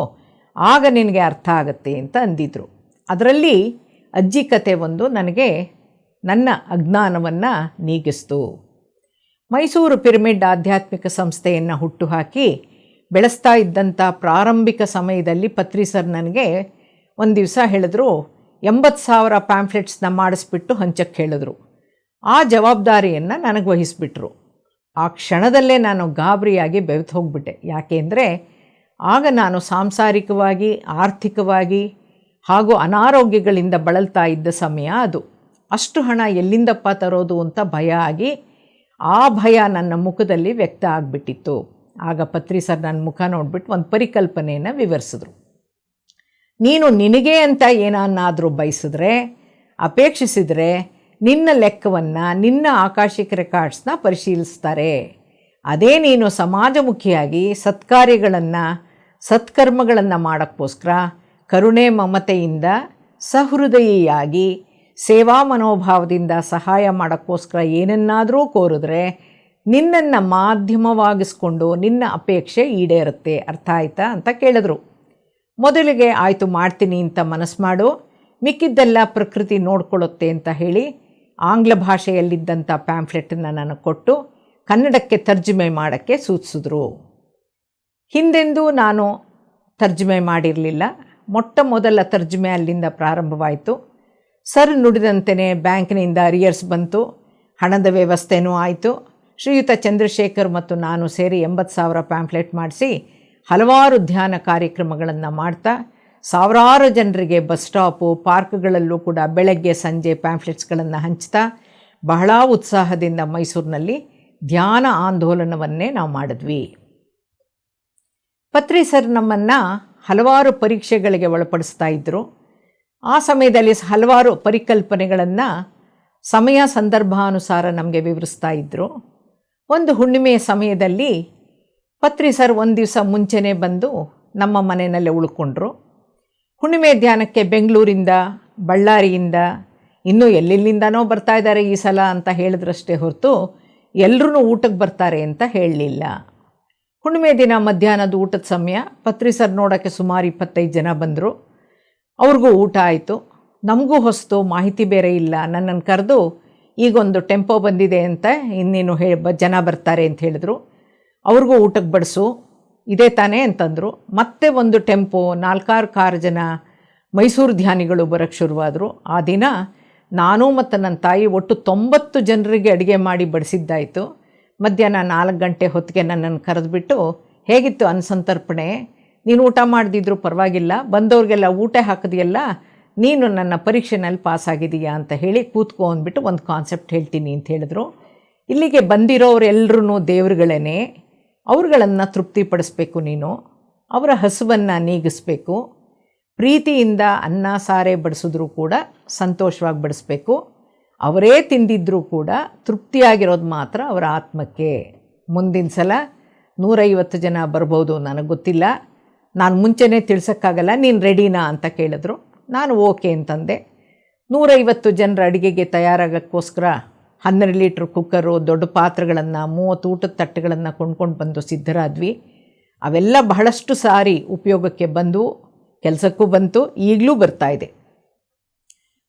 ಆಗ ನಿನಗೆ ಅರ್ಥ ಆಗುತ್ತೆ ಅಂತ ಅಂದಿದ್ರು. ಅದರಲ್ಲಿ ಅಜ್ಜಿ ಕತೆ ಒಂದು ನನಗೆ ನನ್ನ ಅಜ್ಞಾನವನ್ನು ನೀಗಿಸ್ತು. ಮೈಸೂರು ಪಿರಮಿಡ್ ಆಧ್ಯಾತ್ಮಿಕ ಸಂಸ್ಥೆಯನ್ನು ಹುಟ್ಟುಹಾಕಿ ಬೆಳೆಸ್ತಾ ಇದ್ದಂಥ ಪ್ರಾರಂಭಿಕ ಸಮಯದಲ್ಲಿ ಪತ್ರಿ ಸರ್ ನನಗೆ ಒಂದು ದಿವಸ ಹೇಳಿದ್ರು, 80,000 ಪ್ಯಾಂಫ್ಲೆಟ್ಸ್ನ ಮಾಡಿಸ್ಬಿಟ್ಟು ಹಂಚಕ್ಕೆ ಹೇಳಿದ್ರು. ಆ ಜವಾಬ್ದಾರಿಯನ್ನು ನನಗೆ ವಹಿಸಿಬಿಟ್ರು. ಆ ಕ್ಷಣದಲ್ಲೇ ನಾನು ಗಾಬರಿಯಾಗಿ ಬೆವೆತು ಹೋಗ್ಬಿಟ್ಟೆ. ಯಾಕೆಂದರೆ ಆಗ ನಾನು ಸಾಂಸಾರಿಕವಾಗಿ, ಆರ್ಥಿಕವಾಗಿ ಹಾಗೂ ಅನಾರೋಗ್ಯಗಳಿಂದ ಬಳಲ್ತಾ ಇದ್ದ ಸಮಯ ಅದು. ಅಷ್ಟು ಹಣ ಎಲ್ಲಿಂದಪ್ಪ ತರೋದು ಅಂತ ಭಯ ಆಗಿ, ಆ ಭಯ ನನ್ನ ಮುಖದಲ್ಲಿ ವ್ಯಕ್ತ ಆಗಿಬಿಟ್ಟಿತ್ತು. ಆಗ ಪತ್ರಿ ಸರ್ ನನ್ನ ಮುಖ ನೋಡಿಬಿಟ್ಟು ಒಂದು ಪರಿಕಲ್ಪನೆಯನ್ನು ವಿವರಿಸಿದ್ರು. ನೀನು ನಿನಗೆ ಅಂತ ಏನನ್ನಾದರೂ ಬಯಸಿದ್ರೆ, ಅಪೇಕ್ಷಿಸಿದರೆ ನಿನ್ನ ಲೆಕ್ಕವನ್ನು, ನಿನ್ನ ಆಕಾಶಿಕ ರೆಕಾರ್ಡ್ಸ್ನ ಪರಿಶೀಲಿಸ್ತಾರೆ. ಅದೇ ನೀನು ಸಮಾಜಮುಖಿಯಾಗಿ ಸತ್ಕಾರ್ಯಗಳನ್ನು, ಸತ್ಕರ್ಮಗಳನ್ನು ಮಾಡೋಕ್ಕೋಸ್ಕರ ಕರುಣೆ ಮಮತೆಯಿಂದ ಸಹೃದಯಿಯಾಗಿ ಸೇವಾ ಮನೋಭಾವದಿಂದ ಸಹಾಯ ಮಾಡೋಕ್ಕೋಸ್ಕರ ಏನನ್ನಾದರೂ ಕೋರಿದ್ರೆ ನಿನ್ನನ್ನು ಮಾಧ್ಯಮವಾಗಿಸ್ಕೊಂಡು ನಿನ್ನ ಅಪೇಕ್ಷೆ ಈಡೇರುತ್ತೆ. ಅರ್ಥ ಆಯ್ತಾ ಅಂತ ಕೇಳಿದ್ರು. ಮೊದಲಿಗೆ ಆಯಿತು ಮಾಡ್ತೀನಿ ಅಂತ ಮನಸ್ಸು ಮಾಡು, ಮಿಕ್ಕಿದ್ದೆಲ್ಲ ಪ್ರಕೃತಿ ನೋಡ್ಕೊಳ್ಳುತ್ತೆ ಅಂತ ಹೇಳಿ ಆಂಗ್ಲ ಭಾಷೆಯಲ್ಲಿದ್ದಂಥ ಪ್ಯಾಂಫ್ಲೆಟನ್ನು ನನಗೆ ಕೊಟ್ಟು ಕನ್ನಡಕ್ಕೆ ತರ್ಜುಮೆ ಮಾಡೋಕ್ಕೆ ಸೂಚಿಸಿದ್ರು. ಹಿಂದೆಂದೂ ನಾನು ತರ್ಜುಮೆ ಮಾಡಿರಲಿಲ್ಲ. ಮೊಟ್ಟ ಮೊದಲ ತರ್ಜುಮೆ ಅಲ್ಲಿಂದ ಪ್ರಾರಂಭವಾಯಿತು. ಸರ್ ನುಡಿದಂತೆಯೇ ಬ್ಯಾಂಕ್ನಿಂದ ಅರಿಯರ್ಸ್ ಬಂತು, ಹಣದ ವ್ಯವಸ್ಥೆನೂ ಆಯಿತು. ಶ್ರೀಯುತ ಚಂದ್ರಶೇಖರ್ ಮತ್ತು ನಾನು ಸೇರಿ 80,000 ಪ್ಯಾಂಫ್ಲೆಟ್ ಮಾಡಿಸಿ ಹಲವಾರು ಧ್ಯಾನ ಕಾರ್ಯಕ್ರಮಗಳನ್ನು ಮಾಡ್ತಾ ಸಾವಿರಾರು ಜನರಿಗೆ ಬಸ್ ಸ್ಟಾಪು, ಪಾರ್ಕ್ಗಳಲ್ಲೂ ಕೂಡ ಬೆಳಗ್ಗೆ ಸಂಜೆ ಪ್ಯಾಂಫ್ಲೆಟ್ಸ್ಗಳನ್ನು ಹಂಚ್ತಾ ಬಹಳ ಉತ್ಸಾಹದಿಂದ ಮೈಸೂರಿನಲ್ಲಿ ಧ್ಯಾನ ಆಂದೋಲನವನ್ನೇ ನಾವು ಮಾಡಿದ್ವಿ. ಪತ್ರಿ ಸರ್ ನಮ್ಮನ್ನು ಹಲವಾರು ಪರೀಕ್ಷೆಗಳಿಗೆ ಒಳಪಡಿಸ್ತಾ ಇದ್ದರು. ಆ ಸಮಯದಲ್ಲಿ ಹಲವಾರು ಪರಿಕಲ್ಪನೆಗಳನ್ನು ಸಮಯ ಸಂದರ್ಭಾನುಸಾರ ನಮಗೆ ವಿವರಿಸ್ತಾ ಇದ್ದರು. ಒಂದು ಹುಣ್ಣಿಮೆಯ ಸಮಯದಲ್ಲಿ ಪತ್ರಿ ಸರ್ ಒಂದು ದಿವಸ ಮುಂಚೆನೇ ಬಂದು ನಮ್ಮ ಮನೆಯಲ್ಲೇ ಉಳ್ಕೊಂಡ್ರು. ಹುಣ್ಣಿಮೆ ಧ್ಯಾನಕ್ಕೆ ಬೆಂಗಳೂರಿಂದ, ಬಳ್ಳಾರಿಯಿಂದ, ಇನ್ನೂ ಎಲ್ಲೆಲ್ಲಿಂದನೋ ಬರ್ತಾ ಇದ್ದಾರೆ ಈ ಸಲ ಅಂತ ಹೇಳಿದ್ರಷ್ಟೇ ಹೊರತು ಎಲ್ಲರೂ ಊಟಕ್ಕೆ ಬರ್ತಾರೆ ಅಂತ ಹೇಳಲಿಲ್ಲ. ಹುಣ್ಣಿಮೆ ದಿನ ಮಧ್ಯಾಹ್ನದ ಊಟದ ಸಮಯ ಪತ್ರಿ ಸರ್ ನೋಡೋಕ್ಕೆ ಸುಮಾರು 25 ಜನ ಬಂದರು. ಅವ್ರಿಗೂ ಊಟ ಆಯಿತು. ನಮಗೂ ಹೊಸ್ತು, ಮಾಹಿತಿ ಬೇರೆ ಇಲ್ಲ. ನನ್ನನ್ನು ಕರೆದು ಈಗೊಂದು ಟೆಂಪೋ ಬಂದಿದೆ ಅಂತ, ಇನ್ನೇನು ಜನ ಬರ್ತಾರೆ ಅಂತ ಹೇಳಿದ್ರು. ಅವ್ರಿಗೂ ಊಟಕ್ಕೆ ಬಡಿಸು, ಇದೇ ತಾನೇ ಅಂತಂದರು. ಮತ್ತೆ ಒಂದು ಟೆಂಪೋ 4-6 ಕಾರು ಜನ ಮೈಸೂರು ಧ್ಯಾನಿಗಳು ಬರೋಕ್ಕೆ ಶುರುವಾದರು. ಆ ದಿನ ನಾನು ಮತ್ತು ನನ್ನ ತಾಯಿ ಒಟ್ಟು 90 ಜನರಿಗೆ ಅಡುಗೆ ಮಾಡಿ ಬಡಿಸಿದ್ದಾಯಿತು. ಮಧ್ಯಾಹ್ನ 4 ಗಂಟೆ ಹೊತ್ತಿಗೆ ನನ್ನನ್ನು ಕರೆದುಬಿಟ್ಟು, ಹೇಗಿತ್ತು ಅನ್ಸಂತರ್ಪಣೆ, ನೀನು ಊಟ ಮಾಡದಿದ್ರೂ ಪರವಾಗಿಲ್ಲ, ಬಂದವ್ರಿಗೆಲ್ಲ ಊಟ ಹಾಕಿದೆಯಲ್ಲ, ನೀನು ನನ್ನ ಪರೀಕ್ಷೆನಲ್ಲಿ ಪಾಸಾಗಿದೆಯಾ ಅಂತ ಹೇಳಿ ಕೂತ್ಕೊ ಅಂದ್ಬಿಟ್ಟು ಒಂದು ಕಾನ್ಸೆಪ್ಟ್ ಹೇಳ್ತೀನಿ ಅಂತ ಹೇಳಿದ್ರು. ಇಲ್ಲಿಗೆ ಬಂದಿರೋರೆಲ್ಲರೂ ದೇವರುಗಳೇ, ಅವ್ರುಗಳನ್ನು ತೃಪ್ತಿಪಡಿಸ್ಬೇಕು. ನೀನು ಅವರ ಹಸುವನ್ನು ನೀಗಿಸ್ಬೇಕು. ಪ್ರೀತಿಯಿಂದ ಅನ್ನ ಸಾರೇ ಬಡಿಸಿದ್ರೂ ಕೂಡ ಸಂತೋಷವಾಗಿ ಬಡಿಸ್ಬೇಕು. ಅವರೇ ತಿಂದಿದ್ದರೂ ಕೂಡ ತೃಪ್ತಿಯಾಗಿರೋದು ಮಾತ್ರ ಅವರ ಆತ್ಮಕ್ಕೆ. ಮುಂದಿನ ಸಲ 150 ಜನ ಬರ್ಬೋದು, ನನಗೆ ಗೊತ್ತಿಲ್ಲ, ನಾನು ಮುಂಚೆನೇ ತಿಳಿಸೋಕ್ಕಾಗಲ್ಲ, ನೀನು ರೆಡಿನಾ ಅಂತ ಕೇಳಿದ್ರು. ನಾನು ಓಕೆ ಅಂತಂದೆ. 150 ಜನರ ಅಡುಗೆಗೆ ತಯಾರಾಗೋಕ್ಕೋಸ್ಕರ 12 ಲೀಟ್ರ್ ಕುಕ್ಕರು, ದೊಡ್ಡ ಪಾತ್ರೆಗಳನ್ನು, 30 ಊಟದ ತಟ್ಟೆಗಳನ್ನು ಕೊಂಡ್ಕೊಂಡು ಬಂದು ಸಿದ್ಧರಾದ್ವಿ. ಅವೆಲ್ಲ ಬಹಳಷ್ಟು ಸಾರಿ ಉಪಯೋಗಕ್ಕೆ ಬಂದು, ಕೆಲಸಕ್ಕೂ ಬಂತು, ಈಗಲೂ ಬರ್ತಾಯಿದೆ.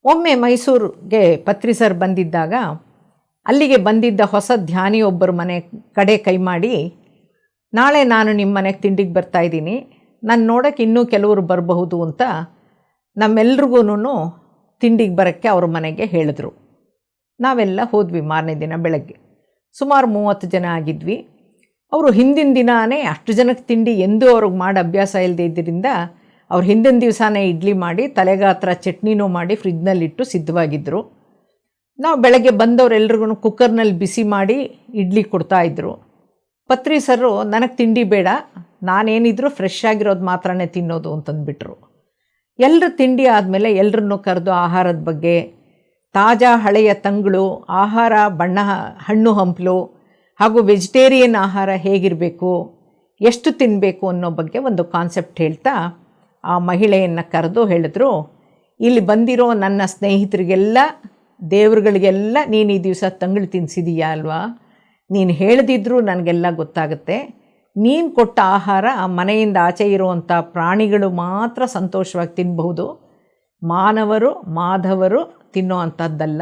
ಒಮ್ಮೆ ಮೈಸೂರಿಗೆ ಪತ್ರಿ ಸರ್ ಬಂದಿದ್ದಾಗ ಅಲ್ಲಿಗೆ ಬಂದಿದ್ದ ಹೊಸ ಧ್ಯಾನಿಯೊಬ್ಬರ ಮನೆ ಕಡೆ ಕೈ ಮಾಡಿ, ನಾಳೆ ನಾನು ನಿಮ್ಮ ಮನೆಗೆ ತಿಂಡಿಗೆ ಬರ್ತಾಯಿದ್ದೀನಿ, ನಾನು ನೋಡೋಕ್ಕೆ ಇನ್ನೂ ಕೆಲವರು ಬರಬಹುದು ಅಂತ ನಮ್ಮೆಲ್ರಿಗೂ ತಿಂಡಿಗೆ ಬರೋಕ್ಕೆ ಅವ್ರ ಮನೆಗೆ ಹೇಳಿದ್ರು. ನಾವೆಲ್ಲ ಹೋದ್ವಿ ಮಾರನೇ ದಿನ ಬೆಳಗ್ಗೆ. ಸುಮಾರು 30 ಜನ ಆಗಿದ್ವಿ. ಅವರು ಹಿಂದಿನ ದಿನಾನೇ ಅಷ್ಟು ಜನಕ್ಕೆ ತಿಂಡಿ ಎಂದೂ ಅವ್ರಿಗೆ ಮಾಡಿ ಅಭ್ಯಾಸ ಇಲ್ಲದೆ ಇದ್ದರಿಂದ ಅವ್ರು ಹಿಂದಿನ ದಿವಸನೇ ಇಡ್ಲಿ ಮಾಡಿ ತಲೆಗಾತ್ರ ಚಟ್ನಿನೂ ಮಾಡಿ ಫ್ರಿಜ್ನಲ್ಲಿಟ್ಟು ಸಿದ್ಧವಾಗಿದ್ದರು. ನಾವು ಬೆಳಗ್ಗೆ ಬಂದವರೆಲ್ರಿಗೂ ಕುಕ್ಕರ್ನಲ್ಲಿ ಬಿಸಿ ಮಾಡಿ ಇಡ್ಲಿ ಕೊಡ್ತಾಯಿದ್ರು. ಪತ್ರಿ ಸರು ನನಗೆ ತಿಂಡಿ ಬೇಡ, ನಾನೇನಿದ್ರು ಫ್ರೆಶ್ ಆಗಿರೋದು ಮಾತ್ರನೇ ತಿನ್ನೋದು ಅಂತಂದ್ಬಿಟ್ರು. ಎಲ್ಲರ ತಿಂಡಿ ಆದಮೇಲೆ ಎಲ್ಲರನ್ನೂ ಕರೆದು ಆಹಾರದ ಬಗ್ಗೆ, ತಾಜಾ ಹಳೆಯ ತಂಗಳು, ಆಹಾರ ಬಣ್ಣ ಹಣ್ಣು ಹಂಪಲು ಹಾಗೂ ವೆಜಿಟೇರಿಯನ್ ಆಹಾರ ಹೇಗಿರಬೇಕು, ಎಷ್ಟು ತಿನ್ನಬೇಕು ಅನ್ನೋ ಬಗ್ಗೆ ಒಂದು ಕಾನ್ಸೆಪ್ಟ್ ಹೇಳ್ತಾ ಆ ಮಹಿಳೆಯನ್ನು ಕರೆದು ಹೇಳಿದ್ರು, ಇಲ್ಲಿ ಬಂದಿರೋ ನನ್ನ ಸ್ನೇಹಿತರಿಗೆಲ್ಲ ದೇವ್ರುಗಳಿಗೆಲ್ಲ ನೀನು ಈ ದಿವಸ ತಂಗಳು ತಿನ್ನಿಸಿದೀಯಾ ಅಲ್ವಾ, ನೀನು ಹೇಳ್ದಿದ್ರೂ ನನಗೆಲ್ಲ ಗೊತ್ತಾಗುತ್ತೆ. ನೀನು ಕೊಟ್ಟ ಆಹಾರ ಆ ಮನೆಯಿಂದ ಆಚೆ ಇರುವಂಥ ಪ್ರಾಣಿಗಳು ಮಾತ್ರ ಸಂತೋಷವಾಗಿ ತಿನ್ನಬಹುದು, ಮಾನವರು ಮಾಧವರು ತಿನ್ನೋ ಅಂಥದ್ದಲ್ಲ.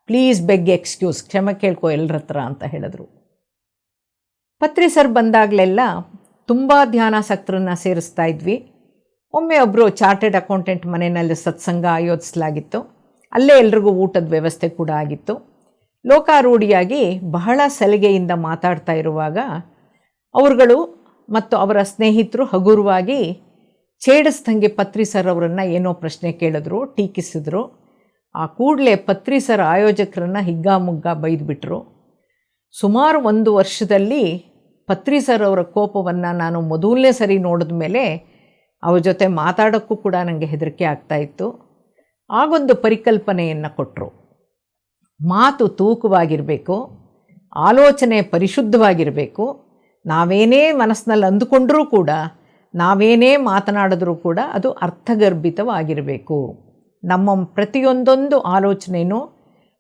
ಪ್ಲೀಸ್ ಬೆಗ್ ಎಕ್ಸ್ಕ್ಯೂಸ್, ಕ್ಷಮೆ ಕೇಳ್ಕೊ ಎಲ್ಲರ ಹತ್ರ ಅಂತ ಹೇಳಿದ್ರು. ಪತ್ರಿ ಸರ್ ಬಂದಾಗಲೆಲ್ಲ ತುಂಬ ಧ್ಯಾನಾಸಕ್ತರನ್ನು ಸೇರಿಸ್ತಾ ಇದ್ವಿ. ಒಮ್ಮೆ ಒಬ್ಬರು ಚಾರ್ಟೆಡ್ ಅಕೌಂಟೆಂಟ್ ಮನೆಯಲ್ಲಿ ಸತ್ಸಂಗ ಆಯೋಜಿಸಲಾಗಿತ್ತು. ಅಲ್ಲೇ ಎಲ್ರಿಗೂ ಊಟದ ವ್ಯವಸ್ಥೆ ಕೂಡ ಆಗಿತ್ತು. ಲೋಕಾರೂಢಿಯಾಗಿ ಬಹಳ ಸಲಿಗೆಯಿಂದ ಮಾತಾಡ್ತಾ ಇರುವಾಗ ಅವರುಗಳು ಮತ್ತು ಅವರ ಸ್ನೇಹಿತರು ಹಗುರವಾಗಿ ಛೇಡಿಸ್ದಂಗೆ ಪತ್ರಿ ಸರ್ ಅವರನ್ನು ಏನೋ ಪ್ರಶ್ನೆ ಕೇಳಿದ್ರು, ಟೀಕಿಸಿದ್ರು. ಆ ಕೂಡಲೇ ಪತ್ರಿ ಸರ್ ಆಯೋಜಕರನ್ನು ಹಿಗ್ಗಾಮುಗ್ಗಾ ಬೈದುಬಿಟ್ರು. ಸುಮಾರು 1 ವರ್ಷದಲ್ಲಿ ಪತ್ರಿ ಸರ್ ಅವರ ಕೋಪವನ್ನು ನಾನು ಮೊದಲನೇ ಸರಿ ನೋಡಿದ ಮೇಲೆ ಅವ್ರ ಜೊತೆ ಮಾತಾಡೋಕ್ಕೂ ಕೂಡ ನನಗೆ ಹೆದರಿಕೆ ಆಗ್ತಾಯಿತ್ತು. ಆಗೊಂದು ಪರಿಕಲ್ಪನೆಯನ್ನು ಕೊಟ್ಟರು. ಮಾತು ತೂಕವಾಗಿರಬೇಕು, ಆಲೋಚನೆ ಪರಿಶುದ್ಧವಾಗಿರಬೇಕು, ನಾವೇನೇ ಮನಸ್ಸಿನಲ್ಲಿ ಅಂದುಕೊಂಡರೂ ಕೂಡ, ನಾವೇನೇ ಮಾತನಾಡಿದ್ರೂ ಕೂಡ ಅದು ಅರ್ಥಗರ್ಭಿತವಾಗಿರಬೇಕು. ನಮ್ಮ ಪ್ರತಿಯೊಂದೊಂದು ಆಲೋಚನೆಯೂ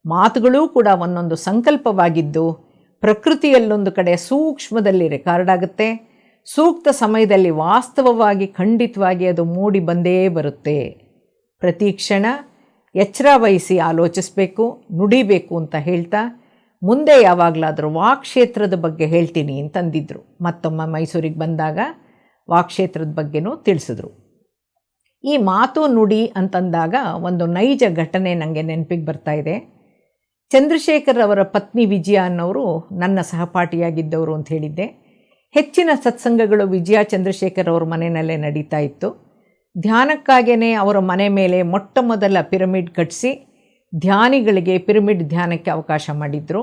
ಮಾತುಗಳೂ ಕೂಡ ಒಂದೊಂದು ಸಂಕಲ್ಪವಾಗಿದ್ದು ಪ್ರಕೃತಿಯಲ್ಲೊಂದು ಕಡೆ ಸೂಕ್ಷ್ಮದಲ್ಲಿ ರೆಕಾರ್ಡ್ ಆಗುತ್ತೆ. ಸೂಕ್ತ ಸಮಯದಲ್ಲಿ ವಾಸ್ತವವಾಗಿ ಖಂಡಿತವಾಗಿ ಅದು ಮೂಡಿ ಬಂದೇ ಬರುತ್ತೆ. ಪ್ರತಿ ಕ್ಷಣ ಎಚ್ಚರ ವಹಿಸಿ ಆಲೋಚಿಸಬೇಕು, ನುಡಿಬೇಕು ಅಂತ ಹೇಳ್ತಾ ಮುಂದೆ ಯಾವಾಗಲಾದರೂ ವಾಕ್ಕ್ಷೇತ್ರದ ಬಗ್ಗೆ ಹೇಳ್ತೀನಿ ಅಂತಂದಿದ್ರು. ಮತ್ತೊಮ್ಮೆ ಮೈಸೂರಿಗೆ ಬಂದಾಗ ವಾಕ್ಕ್ಷೇತ್ರದ ಬಗ್ಗೆನೂ ತಿಳಿಸಿದ್ರು. ಈ ಮಾತು ನುಡಿ ಅಂತಂದಾಗ ಒಂದು ನೈಜ ಘಟನೆ ನನಗೆ ನೆನಪಿಗೆ ಬರ್ತಾಯಿದೆ. ಚಂದ್ರಶೇಖರ್ ಅವರ ಪತ್ನಿ ವಿಜಯ ಅನ್ನೋರು ನನ್ನ ಸಹಪಾಠಿಯಾಗಿದ್ದವರು ಅಂತ ಹೇಳಿದ್ದೆ. ಹೆಚ್ಚಿನ ಸತ್ಸಂಗಗಳು ವಿಜಯ ಚಂದ್ರಶೇಖರ್ ಅವ್ರ ಮನೆಯಲ್ಲೇ ನಡೀತಾ ಇತ್ತು. ಧ್ಯಾನಕ್ಕಾಗೇ ಅವರ ಮನೆ ಮೇಲೆ ಮೊಟ್ಟ ಮೊದಲ ಪಿರಮಿಡ್ ಕಟ್ಟಿಸಿ ಧ್ಯಾನಿಗಳಿಗೆ ಪಿರಮಿಡ್ ಧ್ಯಾನಕ್ಕೆ ಅವಕಾಶ ಮಾಡಿದರು.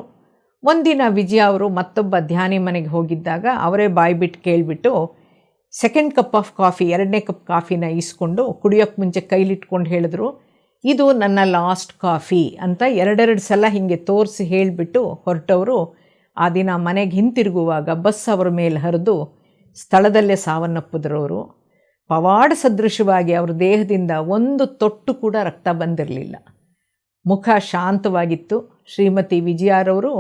ಒಂದಿನ ವಿಜಯ ಅವರು ಮತ್ತೊಬ್ಬ ಧ್ಯಾನಿ ಮನೆಗೆ ಹೋಗಿದ್ದಾಗ ಅವರೇ ಬಾಯ್ಬಿಟ್ಟು ಕೇಳಿಬಿಟ್ಟು ಸೆಕೆಂಡ್ ಕಪ್ ಆಫ್ ಕಾಫಿ, 2ನೇ ಕಪ್ ಕಾಫಿನ ಈಸ್ಕೊಂಡು ಕುಡಿಯೋಕ್ಕೆ ಮುಂಚೆ ಕೈಲಿಟ್ಕೊಂಡು ಹೇಳಿದ್ರು, ಇದು ನನ್ನ ಲಾಸ್ಟ್ ಕಾಫಿ ಅಂತ 2 ಸಲ ಹೀಗೆ ತೋರಿಸಿ ಹೇಳಿಬಿಟ್ಟು ಹೊರಟವರು ಆ ದಿನ ಮನೆಗೆ ಹಿಂತಿರುಗುವಾಗ ಬಸ್ ಅವರ ಮೇಲೆ ಹರಿದು ಸ್ಥಳದಲ್ಲೇ ಸಾವನ್ನಪ್ಪಿದ್ರವರು. ಪವಾಡ ಸದೃಶವಾಗಿ ಅವ್ರ ದೇಹದಿಂದ ಒಂದು ತೊಟ್ಟು ಕೂಡ ರಕ್ತ ಬಂದಿರಲಿಲ್ಲ. ಮುಖ ಶಾಂತವಾಗಿತ್ತು. ಶ್ರೀಮತಿ ವಿಜಯಾರವರು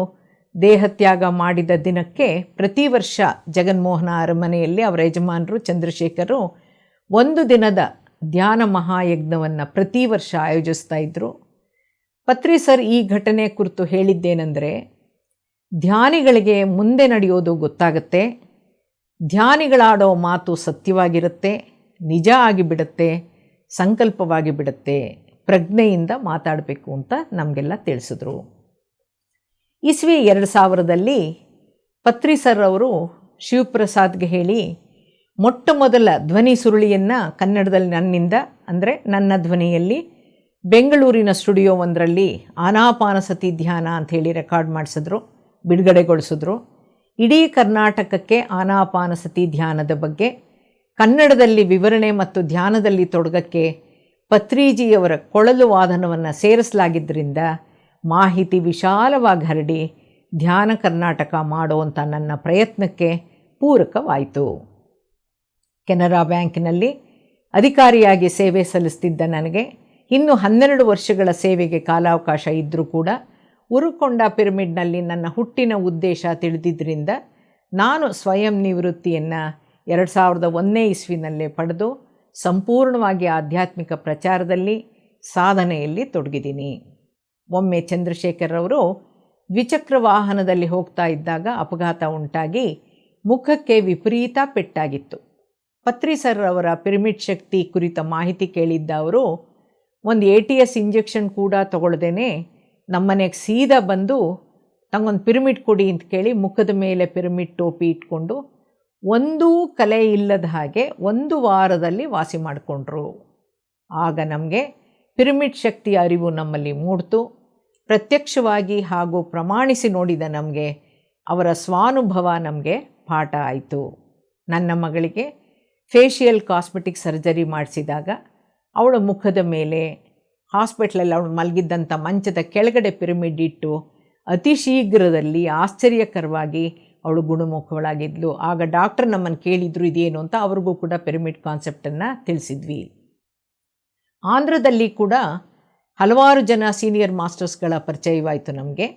ದೇಹತ್ಯಾಗ ಮಾಡಿದ ದಿನಕ್ಕೆ ಪ್ರತಿ ವರ್ಷ ಜಗನ್ಮೋಹನ ಅರಮನೆಯಲ್ಲಿ ಅವರ ಯಜಮಾನರು ಚಂದ್ರಶೇಖರು 1 ದಿನದ ಧ್ಯಾನ ಮಹಾಯಜ್ಞವನ್ನು ಪ್ರತಿ ವರ್ಷ ಆಯೋಜಿಸ್ತಾ ಇದ್ದರು. ಪತ್ರಿ ಸರ್ ಈ ಘಟನೆ ಕುರಿತು ಹೇಳಿದ್ದೇನೆಂದರೆ, ಧ್ಯಾನಿಗಳಿಗೆ ಮುಂದೆ ನಡೆಯೋದು ಗೊತ್ತಾಗುತ್ತೆ, ಧ್ಯಾನಿಗಳಾಡೋ ಮಾತು ಸತ್ಯವಾಗಿರುತ್ತೆ, ನಿಜ ಆಗಿಬಿಡುತ್ತೆ, ಸಂಕಲ್ಪವಾಗಿ ಬಿಡುತ್ತೆ, ಪ್ರಜ್ಞೆಯಿಂದ ಮಾತಾಡಬೇಕು ಅಂತ ನಮಗೆಲ್ಲ ತಿಳಿಸಿದ್ರು. ಇಸ್ವಿ 2000ರಲ್ಲಿ ಪತ್ರಿ ಸರ್ ಅವರು ಶಿವಪ್ರಸಾದ್ಗೆ ಹೇಳಿ ಮೊಟ್ಟ ಮೊದಲ ಧ್ವನಿ ಸುರುಳಿಯನ್ನು ಕನ್ನಡದಲ್ಲಿ ನನ್ನಿಂದ, ಅಂದರೆ ನನ್ನ ಧ್ವನಿಯಲ್ಲಿ ಬೆಂಗಳೂರಿನ ಸ್ಟುಡಿಯೋ ಒಂದರಲ್ಲಿ ಆನಾಪಾನಸತಿ ಧ್ಯಾನ ಅಂಥೇಳಿ ರೆಕಾರ್ಡ್ ಮಾಡಿಸಿದ್ರು, ಬಿಡುಗಡೆಗೊಳಿಸಿದ್ರು. ಇಡೀ ಕರ್ನಾಟಕಕ್ಕೆ ಆನಾಪಾನಸತಿ ಧ್ಯಾನದ ಬಗ್ಗೆ ಕನ್ನಡದಲ್ಲಿ ವಿವರಣೆ ಮತ್ತು ಧ್ಯಾನದಲ್ಲಿ ತೊಡಗಕ್ಕೆ ಪತ್ರಿಜಿಯವರ ಕೊಳಲು ವಾದನವನ್ನು ಸೇರಿಸಲಾಗಿದ್ದರಿಂದ ಮಾಹಿತಿ ವಿಶಾಲವಾಗಿ ಹರಡಿ ಧ್ಯಾನ ಕರ್ನಾಟಕ ಮಾಡುವಂಥ ನನ್ನ ಪ್ರಯತ್ನಕ್ಕೆ ಪೂರಕವಾಯಿತು. ಕೆನರಾ ಬ್ಯಾಂಕಿನಲ್ಲಿ ಅಧಿಕಾರಿಯಾಗಿ ಸೇವೆ ಸಲ್ಲಿಸ್ತಿದ್ದ ನನಗೆ ಇನ್ನು 12 ವರ್ಷಗಳ ಸೇವೆಗೆ ಕಾಲಾವಕಾಶ ಇದ್ದರೂ ಕೂಡ ಉರುಕೊಂಡ ಪಿರಮಿಡ್ನಲ್ಲಿ ನನ್ನ ಹುಟ್ಟಿನ ಉದ್ದೇಶ ತಿಳಿದಿದ್ದರಿಂದ ನಾನು ಸ್ವಯಂ ನಿವೃತ್ತಿಯನ್ನು 2001ನೇ ಇಸ್ವಿನಲ್ಲೇ ಪಡೆದು ಸಂಪೂರ್ಣವಾಗಿ ಆಧ್ಯಾತ್ಮಿಕ ಪ್ರಚಾರದಲ್ಲಿ ಸಾಧನೆಯಲ್ಲಿ ತೊಡಗಿದ್ದೀನಿ. ಒಮ್ಮೆ ಚಂದ್ರಶೇಖರ್ ಅವರು ದ್ವಿಚಕ್ರ ವಾಹನದಲ್ಲಿ ಹೋಗ್ತಾ ಇದ್ದಾಗ ಅಪಘಾತ ಉಂಟಾಗಿ ಮುಖಕ್ಕೆ ವಿಪರೀತ ಪೆಟ್ಟಾಗಿತ್ತು. ಪತ್ರಿ ಸರ್ ಅವರ ಪಿರಮಿಡ್ ಶಕ್ತಿ ಕುರಿತ ಮಾಹಿತಿ ಕೇಳಿದ್ದ ಅವರು ಒಂದು ATS ಇಂಜೆಕ್ಷನ್ ಕೂಡ ತಗೊಳ್ದೇನೆ ನಮ್ಮನೆಗೆ ಸೀದಾ ಬಂದು ತಂಗೊಂದು ಪಿರಮಿಡ್ ಕೊಡಿ ಅಂತ ಕೇಳಿ ಮುಖದ ಮೇಲೆ ಪಿರಮಿಡ್ ಟೋಪಿ ಇಟ್ಕೊಂಡು ಒಂದೂ ಕಲೆ ಇಲ್ಲದ ಹಾಗೆ 1 ವಾರದಲ್ಲಿ ವಾಸಿ ಮಾಡಿಕೊಂಡ್ರು. ಆಗ ನಮಗೆ ಪಿರಮಿಡ್ ಶಕ್ತಿಯ ಅರಿವು ನಮ್ಮಲ್ಲಿ ಮೂಡ್ತು. ಪ್ರತ್ಯಕ್ಷವಾಗಿ ಹಾಗೂ ಪ್ರಮಾಣಿಸಿ ನೋಡಿದ ನಮಗೆ ಅವರ ಸ್ವಾನುಭವ ನಮಗೆ ಪಾಠ ಆಯಿತು. ನನ್ನ ಮಗಳಿಗೆ ಫೇಶಿಯಲ್ ಕಾಸ್ಮೆಟಿಕ್ ಸರ್ಜರಿ ಮಾಡಿಸಿದಾಗ ಅವಳ ಮುಖದ ಮೇಲೆ ಹಾಸ್ಪಿಟ್ಲಲ್ಲಿ ಅವಳು ಮಲಗಿದ್ದಂಥ ಮಂಚದ ಕೆಳಗಡೆ ಪಿರಮಿಡ್ ಇಟ್ಟು ಅತಿ ಶೀಘ್ರದಲ್ಲಿ ಆಶ್ಚರ್ಯಕರವಾಗಿ ಅವಳು ಗುಣಮುಖಳಾಗಿದ್ಲು. ಆಗ ಡಾಕ್ಟರ್ ನಮ್ಮನ್ನು ಕೇಳಿದ್ರು ಇದೇನು ಅಂತ. ಅವ್ರಿಗೂ ಕೂಡ ಪಿರಮಿಡ್ ಕಾನ್ಸೆಪ್ಟನ್ನು ತಿಳಿಸಿದ್ವಿ. ಆಂಧ್ರದಲ್ಲಿ ಕೂಡ ಹಲವಾರು ಜನ ಸೀನಿಯರ್ ಮಾಸ್ಟರ್ಸ್ಗಳ ಪರಿಚಯವಾಯಿತು ನಮಗೆ.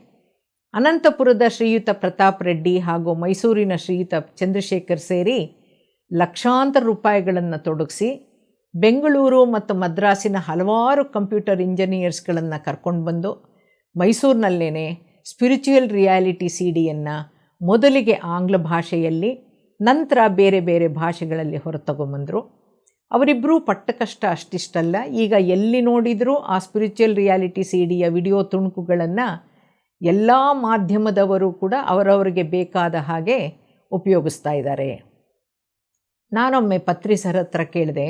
ಅನಂತಪುರದ ಶ್ರೀಯುತ ಪ್ರತಾಪ್ ರೆಡ್ಡಿ ಹಾಗೂ ಮೈಸೂರಿನ ಶ್ರೀಯುತ ಚಂದ್ರಶೇಖರ್ ಸೇರಿ ಲಕ್ಷಾಂತರ ರೂಪಾಯಿಗಳನ್ನು ತೊಡಗಿಸಿ ಬೆಂಗಳೂರು ಮತ್ತು ಮದ್ರಾಸಿನ ಹಲವಾರು ಕಂಪ್ಯೂಟರ್ ಇಂಜಿನಿಯರ್ಸ್ಗಳನ್ನು ಕರ್ಕೊಂಡು ಬಂದು ಮೈಸೂರಿನಲ್ಲೇ ಸ್ಪಿರಿಚುವಲ್ ರಿಯಾಲಿಟಿ CD-ಯನ್ನು ಮೊದಲಿಗೆ ಆಂಗ್ಲ ಭಾಷೆಯಲ್ಲಿ, ನಂತರ ಬೇರೆ ಬೇರೆ ಭಾಷೆಗಳಲ್ಲಿ ಹೊರತಗೊಂಬಂದರು. ಅವರಿಬ್ಬರೂ ಪಟ್ಟ ಕಷ್ಟ ಅಷ್ಟಿಷ್ಟಲ್ಲ. ಈಗ ಎಲ್ಲಿ ನೋಡಿದರೂ ಆ ಸ್ಪಿರಿಚುವಲ್ ರಿಯಾಲಿಟಿ CD-ಯ ವಿಡಿಯೋ ತುಣುಕುಗಳನ್ನು ಎಲ್ಲ ಮಾಧ್ಯಮದವರು ಕೂಡ ಅವರವರಿಗೆ ಬೇಕಾದ ಹಾಗೆ ಉಪಯೋಗಿಸ್ತಾ ಇದ್ದಾರೆ. ನಾನೊಮ್ಮೆ ಪತ್ರಿ ಸರ್ ಹತ್ರ ಕೇಳಿದೆ,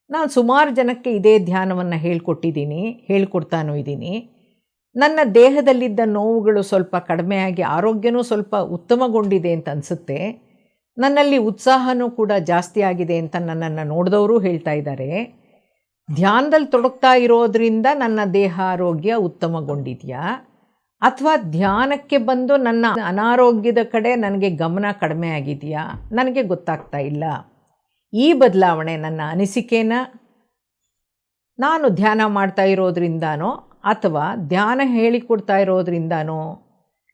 ನಾನು ಸುಮಾರು ಜನಕ್ಕೆ ಇದೇ ಧ್ಯಾನವನ್ನು ಹೇಳ್ಕೊಡ್ತಾನೂ ಇದ್ದೀನಿ. ನನ್ನ ದೇಹದಲ್ಲಿದ್ದ ನೋವುಗಳು ಸ್ವಲ್ಪ ಕಡಿಮೆಯಾಗಿ ಆರೋಗ್ಯನೂ ಸ್ವಲ್ಪ ಉತ್ತಮಗೊಂಡಿದೆ ಅಂತ ಅನಿಸುತ್ತೆ. ನನ್ನಲ್ಲಿ ಉತ್ಸಾಹನೂ ಕೂಡ ಜಾಸ್ತಿ ಆಗಿದೆ ಅಂತ ನನ್ನನ್ನು ನೋಡಿದವರು ಹೇಳ್ತಾ ಇದ್ದಾರೆ. ಧ್ಯಾನದಲ್ಲಿ ತೊಡಗ್ತಾ ಇರೋದ್ರಿಂದ ನನ್ನ ದೇಹ ಆರೋಗ್ಯ ಉತ್ತಮಗೊಂಡಿದೆಯಾ, ಅಥವಾ ಧ್ಯಾನಕ್ಕೆ ಬಂದು ನನ್ನ ಅನಾರೋಗ್ಯದ ಕಡೆ ನನಗೆ ಗಮನ ಕಡಿಮೆ ಆಗಿದೆಯಾ, ನನಗೆ ಗೊತ್ತಾಗ್ತಾ ಇಲ್ಲ. ಈ ಬದಲಾವಣೆ ನನ್ನ ಅನಿಸಿಕೆನ ನಾನು ಧ್ಯಾನ ಮಾಡ್ತಾ ಇರೋದ್ರಿಂದನೋ ಅಥವಾ ಧ್ಯಾನ ಹೇಳಿಕೊಡ್ತಾ ಇರೋದ್ರಿಂದನೋ?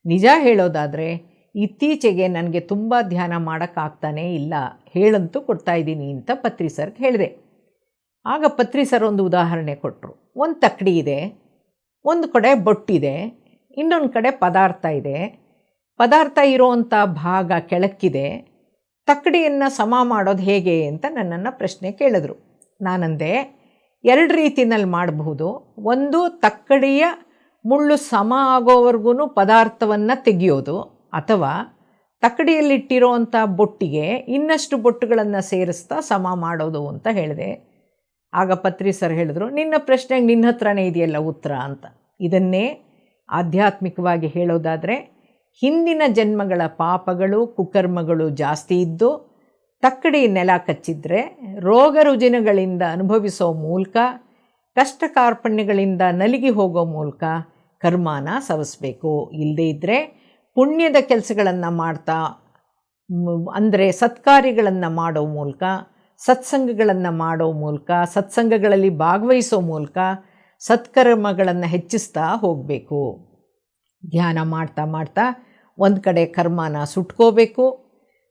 ನಿಜ ಹೇಳೋದಾದರೆ ಇತ್ತೀಚೆಗೆ ನನಗೆ ತುಂಬ ಧ್ಯಾನ ಮಾಡೋಕ್ಕಾಗ್ತಾನೇ ಇಲ್ಲ, ಹೇಳಂತೂ ಕೊಡ್ತಾಯಿದ್ದೀನಿ ಅಂತ ಪತ್ರಿ ಸರ್ಗೆ ಹೇಳಿದೆ. ಆಗ ಪತ್ರಿ ಸರ್ ಒಂದು ಉದಾಹರಣೆ ಕೊಟ್ಟರು. ಒಂದು ತಕ್ಕಡಿ ಇದೆ, ಒಂದು ಕಡೆ ಬೊಟ್ಟಿದೆ, ಇನ್ನೊಂದು ಕಡೆ ಪದಾರ್ಥ ಇದೆ. ಪದಾರ್ಥ ಇರೋವಂಥ ಭಾಗ ಕೆಳಕ್ಕಿದೆ. ತಕ್ಕಡಿಯನ್ನು ಸಮ ಮಾಡೋದು ಹೇಗೆ ಅಂತ ನನ್ನನ್ನು ಪ್ರಶ್ನೆ ಕೇಳಿದ್ರು. ನಾನಂದೆ, 2 ರೀತಿಯಲ್ಲಿ ಮಾಡಬಹುದು. ಒಂದು, ತಕ್ಕಡಿಯ ಮುಳ್ಳು ಸಮ ಆಗೋವರೆಗೂ ಪದಾರ್ಥವನ್ನು ತೆಗೆಯೋದು, ಅಥವಾ ತಕ್ಕಡಿಯಲ್ಲಿಟ್ಟಿರೋವಂಥ ಬೊಟ್ಟಿಗೆ ಇನ್ನಷ್ಟು ಬೊಟ್ಟುಗಳನ್ನು ಸೇರಿಸ್ತಾ ಸಮ ಮಾಡೋದು ಅಂತ ಹೇಳಿದೆ. ಆಗ ಪತ್ರಿ ಸರ್ ಹೇಳಿದ್ರು, ನಿನ್ನ ಪ್ರಶ್ನೆಗೆ ನಿನ್ನ ಹತ್ರನೇ ಇದೆಯಲ್ಲ ಉತ್ತರ ಅಂತ. ಇದನ್ನೇ ಆಧ್ಯಾತ್ಮಿಕವಾಗಿ ಹೇಳೋದಾದರೆ, ಹಿಂದಿನ ಜನ್ಮಗಳ ಪಾಪಗಳು ಕುಕರ್ಮಗಳು ಜಾಸ್ತಿ ಇದ್ದು ತಕ್ಕಡಿ ನೆಲ ಕಚ್ಚಿದ್ರೆ ರೋಗ ರುಜಿನಗಳಿಂದ ಅನುಭವಿಸೋ ಮೂಲಕ, ಕಷ್ಟ ಕಾರ್ಪಣ್ಯಗಳಿಂದ ನಲಿಗಿ ಹೋಗೋ ಮೂಲಕ ಕರ್ಮಾನ ಸವಿಸಬೇಕು. ಇಲ್ಲದೇ ಇದ್ದರೆ ಪುಣ್ಯದ ಕೆಲಸಗಳನ್ನು ಮಾಡ್ತಾ, ಅಂದರೆ ಸತ್ಕಾರ್ಯಗಳನ್ನು ಮಾಡೋ ಮೂಲಕ, ಸತ್ಸಂಗಗಳನ್ನು ಮಾಡೋ ಮೂಲಕ, ಸತ್ಸಂಗಗಳಲ್ಲಿ ಭಾಗವಹಿಸೋ ಮೂಲಕ ಸತ್ಕರ್ಮಗಳನ್ನು ಹೆಚ್ಚಿಸ್ತಾ ಹೋಗಬೇಕು. ಧ್ಯಾನ ಮಾಡ್ತಾ ಮಾಡ್ತಾ ಒಂದು ಕಡೆ ಕರ್ಮನ ಸುಟ್ಕೋಬೇಕು,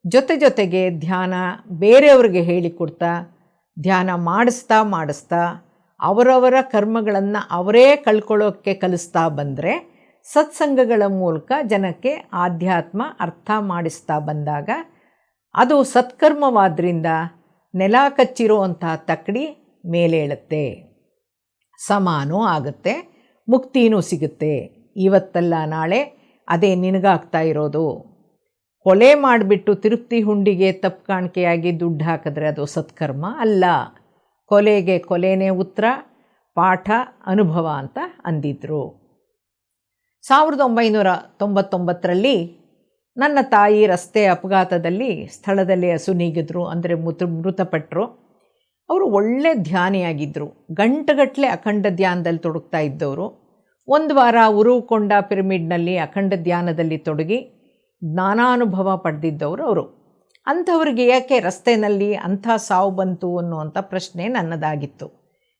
ಜೊತೆಗೆ ಧ್ಯಾನ ಬೇರೆಯವ್ರಿಗೆ ಹೇಳಿಕೊಡ್ತಾ, ಧ್ಯಾನ ಮಾಡಿಸ್ತಾ ಅವರವರ ಕರ್ಮಗಳನ್ನು ಅವರೇ ಕಳ್ಕೊಳ್ಳೋಕ್ಕೆ ಕಲಿಸ್ತಾ ಬಂದರೆ, ಸತ್ಸಂಗಗಳ ಮೂಲಕ ಜನಕ್ಕೆ ಆಧ್ಯಾತ್ಮ ಅರ್ಥ ಮಾಡಿಸ್ತಾ ಬಂದಾಗ ಅದು ಸತ್ಕರ್ಮವಾದ್ರಿಂದ ನೆಲ ಕಚ್ಚಿರುವಂಥ ತಕ್ಕಡಿ ಮೇಲೇಳುತ್ತೆ, ಸಮಾನೂ ಆಗುತ್ತೆ, ಮುಕ್ತಿನೂ ಸಿಗುತ್ತೆ. ಇವತ್ತಲ್ಲ ನಾಳೆ ಅದೇ ನಿನಗಾಗ್ತಾ ಇರೋದು. ಕೊಲೆ ಮಾಡಿಬಿಟ್ಟು ತಿರುಪ್ತಿ ಹುಂಡಿಗೆ ತಪ್ಪು ಕಾಣಿಕೆಯಾಗಿ ದುಡ್ಡು ಹಾಕಿದ್ರೆ ಅದು ಸತ್ಕರ್ಮ ಅಲ್ಲ. ಕೊಲೆಗೆ ಕೊಲೆನೇ ಉತ್ತರ, ಪಾಠ, ಅನುಭವ ಅಂತ ಅಂದಿದ್ರು. 1999ರಲ್ಲಿ ನನ್ನ ತಾಯಿ ರಸ್ತೆ ಅಪಘಾತದಲ್ಲಿ ಸ್ಥಳದಲ್ಲೇ ಅಸುನೀಗಿದ್ರು, ಅಂದರೆ ಮೃತಪಟ್ಟರು. ಅವರು ಒಳ್ಳೆ ಧ್ಯಾನಿಯಾಗಿದ್ದರು. ಗಂಟೆಗಟ್ಟಲೆ ಅಖಂಡ ಧ್ಯಾನದಲ್ಲಿ ತೊಡಗ್ತಾ ಇದ್ದವರು. 1 ವಾರ ಉರುಕೊಂಡ ಪಿರಮಿಡ್ನಲ್ಲಿ ಅಖಂಡ ಧ್ಯಾನದಲ್ಲಿ ತೊಡಗಿ ಜ್ಞಾನಾನುಭವ ಪಡೆದಿದ್ದವರು ಅವರು. ಅಂಥವ್ರಿಗೆ ಯಾಕೆ ರಸ್ತೆಯಲ್ಲಿ ಅಂಥ ಸಾವು ಬಂತು ಅನ್ನುವಂಥ ಪ್ರಶ್ನೆ ನನ್ನದಾಗಿತ್ತು.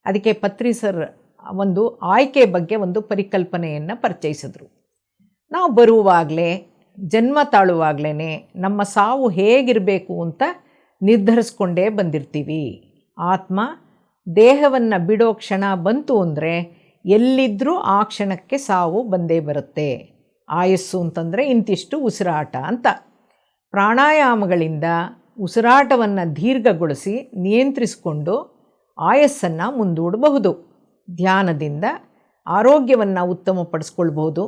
ಅದಕ್ಕೆ ಪತ್ರಿ ಸರ್ ಒಂದು ಆಯ್ಕೆ ಬಗ್ಗೆ ಒಂದು ಪರಿಕಲ್ಪನೆಯನ್ನು ಪರಿಚಯಿಸಿದ್ರು. ನಾವು ಬರುವಾಗಲೇ, ಜನ್ಮ ತಾಳುವಾಗಲೇ ನಮ್ಮ ಸಾವು ಹೇಗಿರಬೇಕು ಅಂತ ನಿರ್ಧರಿಸ್ಕೊಂಡೇ ಬಂದಿರ್ತೀವಿ. ಆತ್ಮ ದೇಹವನ್ನು ಬಿಡೋ ಕ್ಷಣ ಬಂತು ಅಂದರೆ ಎಲ್ಲಿದ್ದರೂ ಆ ಕ್ಷಣಕ್ಕೆ ಸಾವು ಬಂದೇ ಬರುತ್ತೆ. ಆಯಸ್ಸು ಅಂತಂದರೆ ಇಂತಿಷ್ಟು ಉಸಿರಾಟ ಅಂತ. ಪ್ರಾಣಾಯಾಮಗಳಿಂದ ಉಸಿರಾಟವನ್ನು ದೀರ್ಘಗೊಳಿಸಿ ನಿಯಂತ್ರಿಸಿಕೊಂಡು ಆಯಸ್ಸನ್ನು ಮುಂದೂಡಬಹುದು. ಧ್ಯಾನದಿಂದ ಆರೋಗ್ಯವನ್ನು ಉತ್ತಮಪಡಿಸ್ಕೊಳ್ಬಹುದು,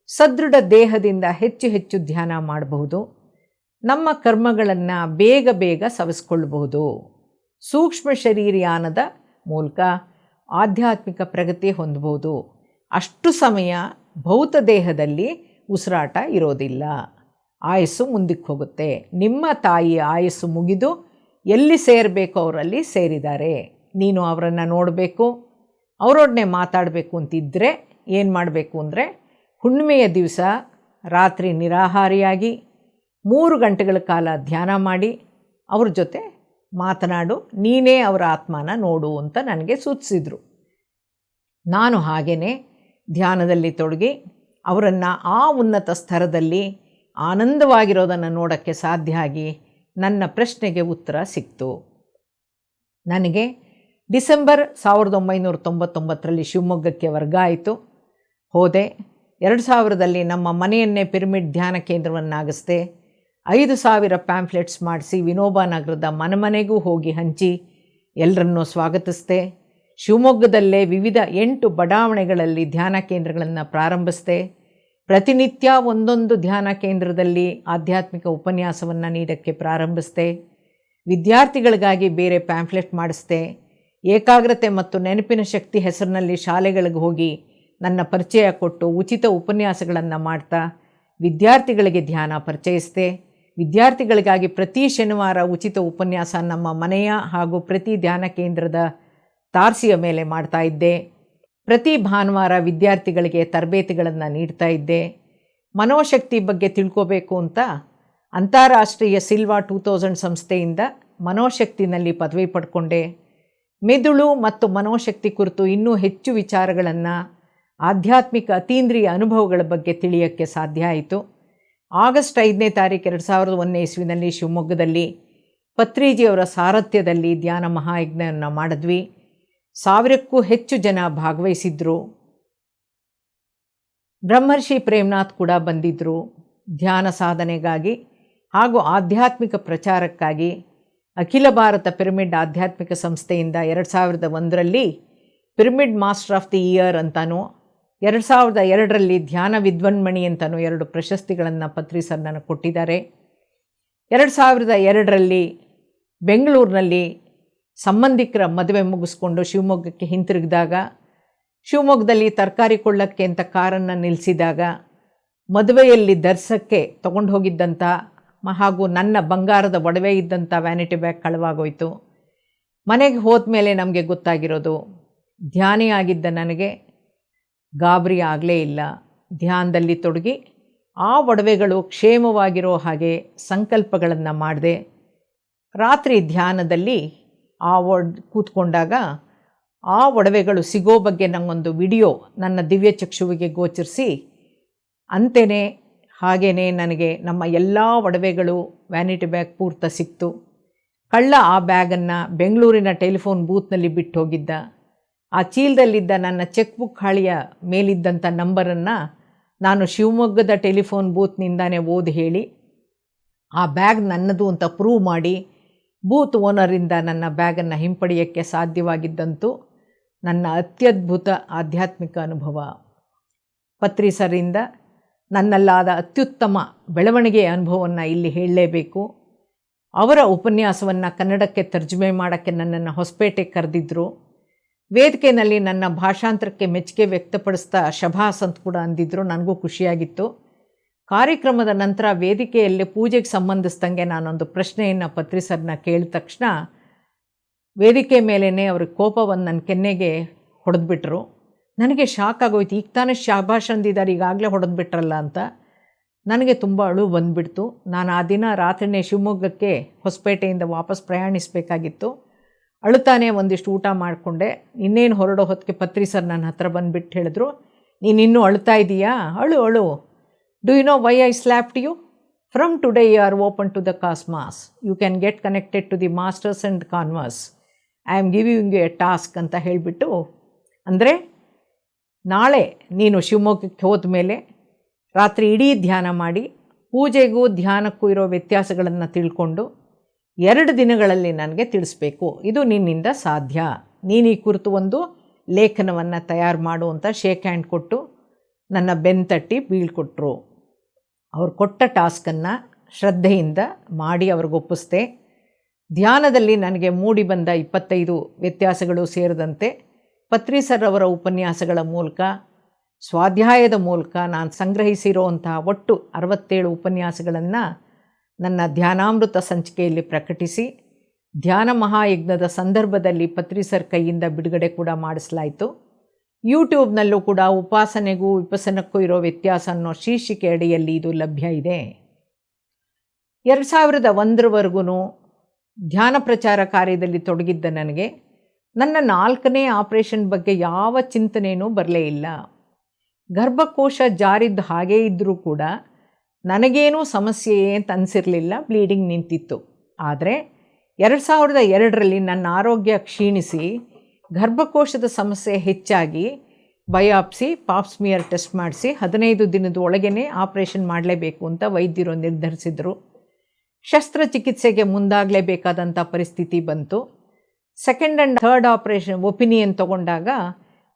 ಸದೃಢ ದೇಹದಿಂದ ಹೆಚ್ಚು ಹೆಚ್ಚು ಧ್ಯಾನ ಮಾಡಬಹುದು, ನಮ್ಮ ಕರ್ಮಗಳನ್ನು ಬೇಗ ಬೇಗ ಸವಿಸ್ಕೊಳ್ಬಹುದು. ಸೂಕ್ಷ್ಮ ಶರೀರಯಾನದ ಮೂಲಕ ಆಧ್ಯಾತ್ಮಿಕ ಪ್ರಗತಿ ಹೊಂದಬಹುದು. ಅಷ್ಟು ಸಮಯ ಭೌತ ದೇಹದಲ್ಲಿ ಉಸಿರಾಟ ಇರೋದಿಲ್ಲ, ಆಯಸ್ಸು ಮುಂದಕ್ಕೆ ಹೋಗುತ್ತೆ. ನಿಮ್ಮ ತಾಯಿಯ ಆಯಸ್ಸು ಮುಗಿದು ಎಲ್ಲಿ ಸೇರಬೇಕು ಅವರಲ್ಲಿ ಸೇರಿದ್ದಾರೆ. ನೀನು ಅವರನ್ನು ನೋಡಬೇಕು, ಅವರೊಡನೆ ಮಾತಾಡಬೇಕು ಅಂತಿದ್ದರೆ ಏನು ಮಾಡಬೇಕು ಅಂದರೆ, ಹುಣ್ಣಿಮೆಯ ದಿವಸ ರಾತ್ರಿ ನಿರಾಹಾರಿಯಾಗಿ 3 ಗಂಟೆಗಳ ಕಾಲ ಧ್ಯಾನ ಮಾಡಿ ಅವ್ರ ಜೊತೆ ಮಾತನಾಡು, ನೀನೇ ಅವರ ಆತ್ಮನ ನೋಡು ಅಂತ ನನಗೆ ಸೂಚಿಸಿದರು. ನಾನು ಹಾಗೆಯೇ ಧ್ಯಾನದಲ್ಲಿ ತೊಡಗಿ ಅವರನ್ನು ಆ ಉನ್ನತ ಸ್ತರದಲ್ಲಿ ಆನಂದವಾಗಿರೋದನ್ನು ನೋಡೋಕ್ಕೆ ಸಾಧ್ಯ ಆಗಿ ನನ್ನ ಪ್ರಶ್ನೆಗೆ ಉತ್ತರ ಸಿಕ್ತು. ನನಗೆ ಡಿಸೆಂಬರ್ 1999ರಲ್ಲಿ ಶಿವಮೊಗ್ಗಕ್ಕೆ ವರ್ಗ ಆಯಿತು. ಹೋದೆ. 2000ರಲ್ಲಿ ನಮ್ಮ ಮನೆಯನ್ನೇ ಪಿರಮಿಡ್ ಧ್ಯಾನ ಕೇಂದ್ರವನ್ನಾಗಿಸ್ದೆ. 5,000 ಪ್ಯಾಂಫ್ಲೆಟ್ಸ್ ಮಾಡಿಸಿ ವಿನೋಬಾ ನಗರದ ಮನೆಗೂ ಹೋಗಿ ಹಂಚಿ ಎಲ್ಲರನ್ನೂ ಸ್ವಾಗತಿಸಿದೆ. ಶಿವಮೊಗ್ಗದಲ್ಲೇ ವಿವಿಧ 8 ಬಡಾವಣೆಗಳಲ್ಲಿ ಧ್ಯಾನ ಕೇಂದ್ರಗಳನ್ನು ಪ್ರಾರಂಭಿಸಿದೆ. ಪ್ರತಿನಿತ್ಯ ಒಂದೊಂದು ಧ್ಯಾನ ಕೇಂದ್ರದಲ್ಲಿ ಆಧ್ಯಾತ್ಮಿಕ ಉಪನ್ಯಾಸವನ್ನು ನೀಡೋಕ್ಕೆ ಪ್ರಾರಂಭಿಸಿದೆ. ವಿದ್ಯಾರ್ಥಿಗಳಿಗಾಗಿ ಬೇರೆ ಪ್ಯಾಂಫ್ಲೆಟ್ ಮಾಡಿಸಿದೆ. ಏಕಾಗ್ರತೆ ಮತ್ತು ನೆನಪಿನ ಶಕ್ತಿ ಹೆಸರಿನಲ್ಲಿ ಶಾಲೆಗಳಿಗೆ ಹೋಗಿ ನನ್ನ ಪರಿಚಯ ಕೊಟ್ಟು ಉಚಿತ ಉಪನ್ಯಾಸಗಳನ್ನು ಮಾಡ್ತಾ ವಿದ್ಯಾರ್ಥಿಗಳಿಗೆ ಧ್ಯಾನ ಪರಿಚಯಿಸಿದೆ. ವಿದ್ಯಾರ್ಥಿಗಳಿಗಾಗಿ ಪ್ರತಿ ಶನಿವಾರ ಉಚಿತ ಉಪನ್ಯಾಸ ನಮ್ಮ ಮನೆಯ ಹಾಗೂ ಪ್ರತಿ ಧ್ಯಾನ ಕೇಂದ್ರದ ತಾರಸಿಯ ಮೇಲೆ ಮಾಡ್ತಾ ಇದ್ದೆ. ಪ್ರತಿ ಭಾನುವಾರ ವಿದ್ಯಾರ್ಥಿಗಳಿಗೆ ತರಬೇತಿಗಳನ್ನು ನೀಡ್ತಾ ಇದ್ದೆ. ಮನೋಶಕ್ತಿ ಬಗ್ಗೆ ತಿಳ್ಕೋಬೇಕು ಅಂತ ಅಂತಾರಾಷ್ಟ್ರೀಯ ಸಿಲ್ವಾ 2000 ಸಂಸ್ಥೆಯಿಂದ ಮನೋಶಕ್ತಿನಲ್ಲಿ ಪದವಿ ಪಡ್ಕೊಂಡೆ. ಮೆದುಳು ಮತ್ತು ಮನೋಶಕ್ತಿ ಕುರಿತು ಇನ್ನೂ ಹೆಚ್ಚು ವಿಚಾರಗಳನ್ನು, ಆಧ್ಯಾತ್ಮಿಕ ಅತೀಂದ್ರಿಯ ಅನುಭವಗಳ ಬಗ್ಗೆ ತಿಳಿಯೋಕ್ಕೆ ಸಾಧ್ಯ ಆಯಿತು. ಆಗಸ್ಟ್ 5ನೇ ತಾರೀಕು 2001 ಇಸ್ವಿನಲ್ಲಿ ಶಿವಮೊಗ್ಗದಲ್ಲಿ ಪತ್ರಿಜಿಯವರ ಸಾರಥ್ಯದಲ್ಲಿ ಧ್ಯಾನ ಮಹಾಯಜ್ಞವನ್ನು ಮಾಡಿದ್ವಿ. 1000ಕ್ಕೂ ಹೆಚ್ಚು ಜನ ಭಾಗವಹಿಸಿದ್ರು. ಬ್ರಹ್ಮರ್ಷಿ ಪ್ರೇಮ್ನಾಥ್ ಕೂಡ ಬಂದಿದ್ದರು. ಧ್ಯಾನ ಸಾಧನೆಗಾಗಿ ಹಾಗೂ ಆಧ್ಯಾತ್ಮಿಕ ಪ್ರಚಾರಕ್ಕಾಗಿ ಅಖಿಲ ಭಾರತ ಪಿರಮಿಡ್ ಆಧ್ಯಾತ್ಮಿಕ ಸಂಸ್ಥೆಯಿಂದ 2001ರಲ್ಲಿ pyramid master of the year ಅಂತನೂ, 2002ರಲ್ಲಿ ಧ್ಯಾನ ವಿದ್ವನ್ಮಣಿ ಅಂತನೂ 2 ಪ್ರಶಸ್ತಿಗಳನ್ನು ಪತ್ರಿ ಸರ್ ನನಗೆ ಕೊಟ್ಟಿದ್ದಾರೆ. 2002ರಲ್ಲಿ ಬೆಂಗಳೂರಿನಲ್ಲಿ ಸಂಬಂಧಿಕರ ಮದುವೆ ಮುಗಿಸ್ಕೊಂಡು ಶಿವಮೊಗ್ಗಕ್ಕೆ ಹಿಂತಿರುಗಿದಾಗ, ಶಿವಮೊಗ್ಗದಲ್ಲಿ ತರಕಾರಿ ಕೊಳ್ಳಕ್ಕೆ ಅಂತ ಕಾರನ್ನು ನಿಲ್ಲಿಸಿದಾಗ ಮದುವೆಯಲ್ಲಿ ಧರಿಸೋಕ್ಕೆ ತೊಗೊಂಡು ಹೋಗಿದ್ದಂಥ ಹಾಗೂ ನನ್ನ ಬಂಗಾರದ ಒಡವೆ ಇದ್ದಂಥ ವ್ಯಾನಿಟಿ ಬ್ಯಾಗ್ ಕಳವಾಗೋಯ್ತು. ಮನೆಗೆ ಹೋದ ಮೇಲೆ ನಮಗೆ ಗೊತ್ತಾಗಿರೋದು, ಧ್ಯಾನಿಯಾಗಿದ್ದ ನನಗೆ ಗಾಬರಿ ಆಗಲೇ ಇಲ್ಲ. ಧ್ಯಾನದಲ್ಲಿ ತೊಡಗಿ ಆ ಒಡವೆಗಳು ಕ್ಷೇಮವಾಗಿರೋ ಹಾಗೆ ಸಂಕಲ್ಪಗಳನ್ನು ಮಾಡಿದೆ. ರಾತ್ರಿ ಧ್ಯಾನದಲ್ಲಿ ಕೂತ್ಕೊಂಡಾಗ ಆ ಒಡವೆಗಳು ಸಿಗೋ ಬಗ್ಗೆ ನನಗೊಂದು ವಿಡಿಯೋ ನನ್ನ ದಿವ್ಯ ಚಕ್ಷುವಿಗೆ ಗೋಚರಿಸಿ, ಅಂತೆಯೇ ಹಾಗೆಯೇ ನನಗೆ ನಮ್ಮ ಎಲ್ಲ ಒಡವೆಗಳು ವ್ಯಾನಿಟಿ ಬ್ಯಾಗ್ ಪೂರ್ತಿ ಸಿಕ್ತು. ಕಳ್ಳ ಆ ಬ್ಯಾಗನ್ನು ಬೆಂಗಳೂರಿನ ಟೆಲಿಫೋನ್ ಬೂತ್ನಲ್ಲಿ ಬಿಟ್ಟು ಹೋಗಿದ್ದ. ಆ ಚೀಲದಲ್ಲಿದ್ದ ನನ್ನ ಚೆಕ್ ಬುಕ್ ಹಾಳೆಯ ಮೇಲಿದ್ದಂಥ ನಂಬರನ್ನು ನಾನು ಶಿವಮೊಗ್ಗದ ಟೆಲಿಫೋನ್ ಬೂತ್ನಿಂದಾನೇ ಓದಿ ಹೇಳಿ ಆ ಬ್ಯಾಗ್ ನನ್ನದು ಅಂತ ಪ್ರೂವ್ ಮಾಡಿ ಬೂತ್ ಓನರಿಂದ ನನ್ನ ಬ್ಯಾಗನ್ನು ಹಿಂಪಡೆಯೋಕ್ಕೆ ಸಾಧ್ಯವಾಗಿದ್ದಂತೂ ನನ್ನ ಅತ್ಯದ್ಭುತ ಆಧ್ಯಾತ್ಮಿಕ ಅನುಭವ. ಪತ್ರಿ ಸರಿಂದ ನನ್ನಲ್ಲಾದ ಅತ್ಯುತ್ತಮ ಬೆಳವಣಿಗೆಯ ಅನುಭವವನ್ನು ಇಲ್ಲಿ ಹೇಳಲೇಬೇಕು. ಅವರ ಉಪನ್ಯಾಸವನ್ನು ಕನ್ನಡಕ್ಕೆ ತರ್ಜುಮೆ ಮಾಡೋಕ್ಕೆ ನನ್ನನ್ನು ಹೊಸಪೇಟೆಗೆ ಕರೆದಿದ್ದರು. ವೇದಿಕೆಯಲ್ಲಿ ನನ್ನ ಭಾಷಾಂತರಕ್ಕೆ ಮೆಚ್ಚುಗೆ ವ್ಯಕ್ತಪಡಿಸ್ತಾ ಶಭಾಸ್ ಅಂತ ಕೂಡ ಅಂದಿದ್ರು. ನನಗೂ ಖುಷಿಯಾಗಿತ್ತು. ಕಾರ್ಯಕ್ರಮದ ನಂತರ ವೇದಿಕೆಯಲ್ಲಿ ಪೂಜೆಗೆ ಸಂಬಂಧಿಸಿದಂಗೆ ನಾನೊಂದು ಪ್ರಶ್ನೆಯನ್ನು ಪತ್ರಿ ಸರ್ನ ಕೇಳಿದ ತಕ್ಷಣ ವೇದಿಕೆ ಮೇಲೇ ಅವ್ರಿಗೆ ಕೋಪವನ್ನು ನನ್ನ ಕೆನ್ನೆಗೆ ಹೊಡೆದ್ಬಿಟ್ರು. ನನಗೆ ಶಾಕ್ ಆಗೋಯ್ತು. ಈಗ ತಾನೇ ಶಭಾಷ್ ಅಂದಿದ್ದಾರೆ, ಈಗಾಗಲೇ ಹೊಡೆದ್ಬಿಟ್ರಲ್ಲ ಅಂತ. ನನಗೆ ತುಂಬ ಅಳು ಬಂದುಬಿಡ್ತು. ನಾನು ಆ ದಿನ ರಾತ್ರಿನೇ ಶಿವಮೊಗ್ಗಕ್ಕೆ ಹೊಸಪೇಟೆಯಿಂದ ವಾಪಸ್ ಪ್ರಯಾಣಿಸಬೇಕಾಗಿತ್ತು. ಅಳುತ್ತಾನೆ ಒಂದಿಷ್ಟು ಊಟ ಮಾಡಿಕೊಂಡೆ. ಇನ್ನೇನು ಹೊರಡೋ ಹೊತ್ತಿಗೆ ಪತ್ರಿ ಸರ್ ನನ್ನ ಹತ್ರ ಬಂದುಬಿಟ್ಟು ಹೇಳಿದ್ರು, ನೀನು ಇನ್ನೂ ಅಳ್ತಾ ಇದೀಯಾ? ಅಳು ಅಳು. Do you know why I slapped you? From today you are open to the cosmos. You can get connected to the masters and converse. I am giving you a task ಅಂತ ಹೇಳಿಬಿಟ್ಟು, ಅಂದರೆ ನಾಳೆ ನೀನು ಶಿವಮೊಗ್ಗಕ್ಕೆ ಹೋದ ಮೇಲೆ ರಾತ್ರಿ ಇಡೀ ಧ್ಯಾನ ಮಾಡಿ ಪೂಜೆಗೂ ಧ್ಯಾನಕ್ಕೂ ಇರೋ ವ್ಯತ್ಯಾಸಗಳನ್ನು ತಿಳ್ಕೊಂಡು 2 ದಿನಗಳಲ್ಲಿ ನನಗೆ ತಿಳಿಸ್ಬೇಕು. ಇದು ನಿನ್ನಿಂದ ಸಾಧ್ಯ. ನೀನು ಈ ಕುರಿತು ಒಂದು ಲೇಖನವನ್ನು ತಯಾರು ಮಾಡು ಅಂತ ಶೇಕ್ ಹ್ಯಾಂಡ್ ಕೊಟ್ಟು ನನ್ನ ಬೆನ್ನು ತಟ್ಟಿ ಬೀಳ್ಕೊಟ್ರು. ಅವ್ರು ಕೊಟ್ಟ ಟಾಸ್ಕನ್ನು ಶ್ರದ್ಧೆಯಿಂದ ಮಾಡಿ ಅವ್ರಿಗೊಪ್ಪಿಸ್ದೆ. ಧ್ಯಾನದಲ್ಲಿ ನನಗೆ ಮೂಡಿ ಬಂದ 25 ವ್ಯತ್ಯಾಸಗಳು ಸೇರಿದಂತೆ ಪತ್ರಿ ಸರ್ ಅವರ ಉಪನ್ಯಾಸಗಳ ಮೂಲಕ, ಸ್ವಾಧ್ಯಾಯದ ಮೂಲಕ ನಾನು ಸಂಗ್ರಹಿಸಿರುವಂತಹ ಒಟ್ಟು 67 ಉಪನ್ಯಾಸಗಳನ್ನು ನನ್ನ ಧ್ಯಾನಾಮೃತ ಸಂಚಿಕೆಯಲ್ಲಿ ಪ್ರಕಟಿಸಿ ಧ್ಯಾನ ಮಹಾಯಜ್ಞದ ಸಂದರ್ಭದಲ್ಲಿ ಪತ್ರಿ ಸರ್ ಕೈಯಿಂದ ಬಿಡುಗಡೆ ಕೂಡ ಮಾಡಿಸಲಾಯಿತು. ಯೂಟ್ಯೂಬ್ನಲ್ಲೂ ಕೂಡ ಉಪಾಸನೆಗೂ ವಿಪಸನಕ್ಕೂ ಇರೋ ವ್ಯತ್ಯಾಸ ಅನ್ನೋ ಶೀರ್ಷಿಕೆ ಅಡಿಯಲ್ಲಿ ಇದು ಲಭ್ಯ ಇದೆ. 2001ರವರೆಗೂ ಧ್ಯಾನ ಪ್ರಚಾರ ಕಾರ್ಯದಲ್ಲಿ ತೊಡಗಿದ್ದ ನನಗೆ ನನ್ನ 4ನೇ ಆಪರೇಷನ್ ಬಗ್ಗೆ ಯಾವ ಚಿಂತನೆಯೂ ಬರಲೇ ಇಲ್ಲ. ಗರ್ಭಕೋಶ ಜಾರಿದ್ದು ಹಾಗೇ ಇದ್ದರೂ ಕೂಡ ನನಗೇನೂ ಸಮಸ್ಯೆಯೇ ಅಂತ ಅನಿಸಿರಲಿಲ್ಲ. ಬ್ಲೀಡಿಂಗ್ ನಿಂತಿತ್ತು. ಆದರೆ 2002ರಲ್ಲಿ ನನ್ನ ಆರೋಗ್ಯ ಕ್ಷೀಣಿಸಿ ಗರ್ಭಕೋಶದ ಸಮಸ್ಯೆ ಹೆಚ್ಚಾಗಿ ಬಯಾಪ್ಸಿ ಪಾಪ್ಸ್ಮಿಯರ್ ಟೆಸ್ಟ್ ಮಾಡಿಸಿ 15 ದಿನದ ಒಳಗೇ ಆಪರೇಷನ್ ಮಾಡಲೇಬೇಕು ಅಂತ ವೈದ್ಯರು ನಿರ್ಧರಿಸಿದರು. ಶಸ್ತ್ರಚಿಕಿತ್ಸೆಗೆ ಮುಂದಾಗಲೇಬೇಕಾದಂಥ ಪರಿಸ್ಥಿತಿ ಬಂತು. 2nd and 3rd operation opinion ತಗೊಂಡಾಗ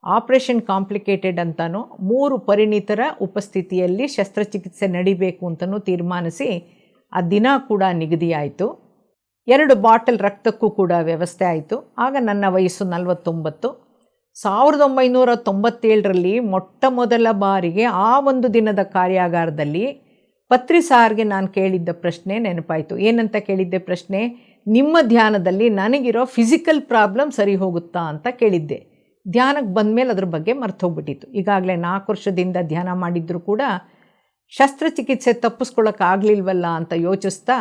ಆಪರೇಷನ್ ಕಾಂಪ್ಲಿಕೇಟೆಡ್ ಅಂತಲೂ 3 ಪರಿಣಿತರ ಉಪಸ್ಥಿತಿಯಲ್ಲಿ ಶಸ್ತ್ರಚಿಕಿತ್ಸೆ ನಡಿಬೇಕು ಅಂತಲೂ ತೀರ್ಮಾನಿಸಿ ಆ ದಿನ ಕೂಡ ನಿಗದಿಯಾಯಿತು. 2 ಬಾಟಲ್ ರಕ್ತಕ್ಕೂ ಕೂಡ ವ್ಯವಸ್ಥೆ ಆಯಿತು. ಆಗ ನನ್ನ ವಯಸ್ಸು 49. 1997ರಲ್ಲಿ ಮೊಟ್ಟ ಮೊದಲ ಬಾರಿಗೆ ಆ ಒಂದು ದಿನದ ಕಾರ್ಯಾಗಾರದಲ್ಲಿ ಪತ್ರಿ ಸಾರ್ಗೆ ನಾನು ಕೇಳಿದ್ದ ಪ್ರಶ್ನೆ ನೆನಪಾಯಿತು. ಏನಂತ ಕೇಳಿದ್ದೆ ಪ್ರಶ್ನೆ? ನಿಮ್ಮ ಧ್ಯಾನದಲ್ಲಿ ನನಗಿರೋ ಫಿಸಿಕಲ್ ಪ್ರಾಬ್ಲಮ್ ಸರಿ ಹೋಗುತ್ತಾ ಅಂತ ಕೇಳಿದ್ದೆ. ಧ್ಯಾನಕ್ಕೆ ಬಂದಮೇಲೆ ಅದ್ರ ಬಗ್ಗೆ ಮರ್ತೋಗ್ಬಿಟ್ಟಿತ್ತು. ಈಗಾಗಲೇ 4 ವರ್ಷದಿಂದ ಧ್ಯಾನ ಮಾಡಿದ್ರೂ ಕೂಡ ಶಸ್ತ್ರಚಿಕಿತ್ಸೆ ತಪ್ಪಿಸ್ಕೊಳ್ಳೋಕ್ಕಾಗಲಿಲ್ವಲ್ಲ ಅಂತ ಯೋಚಿಸ್ತಾ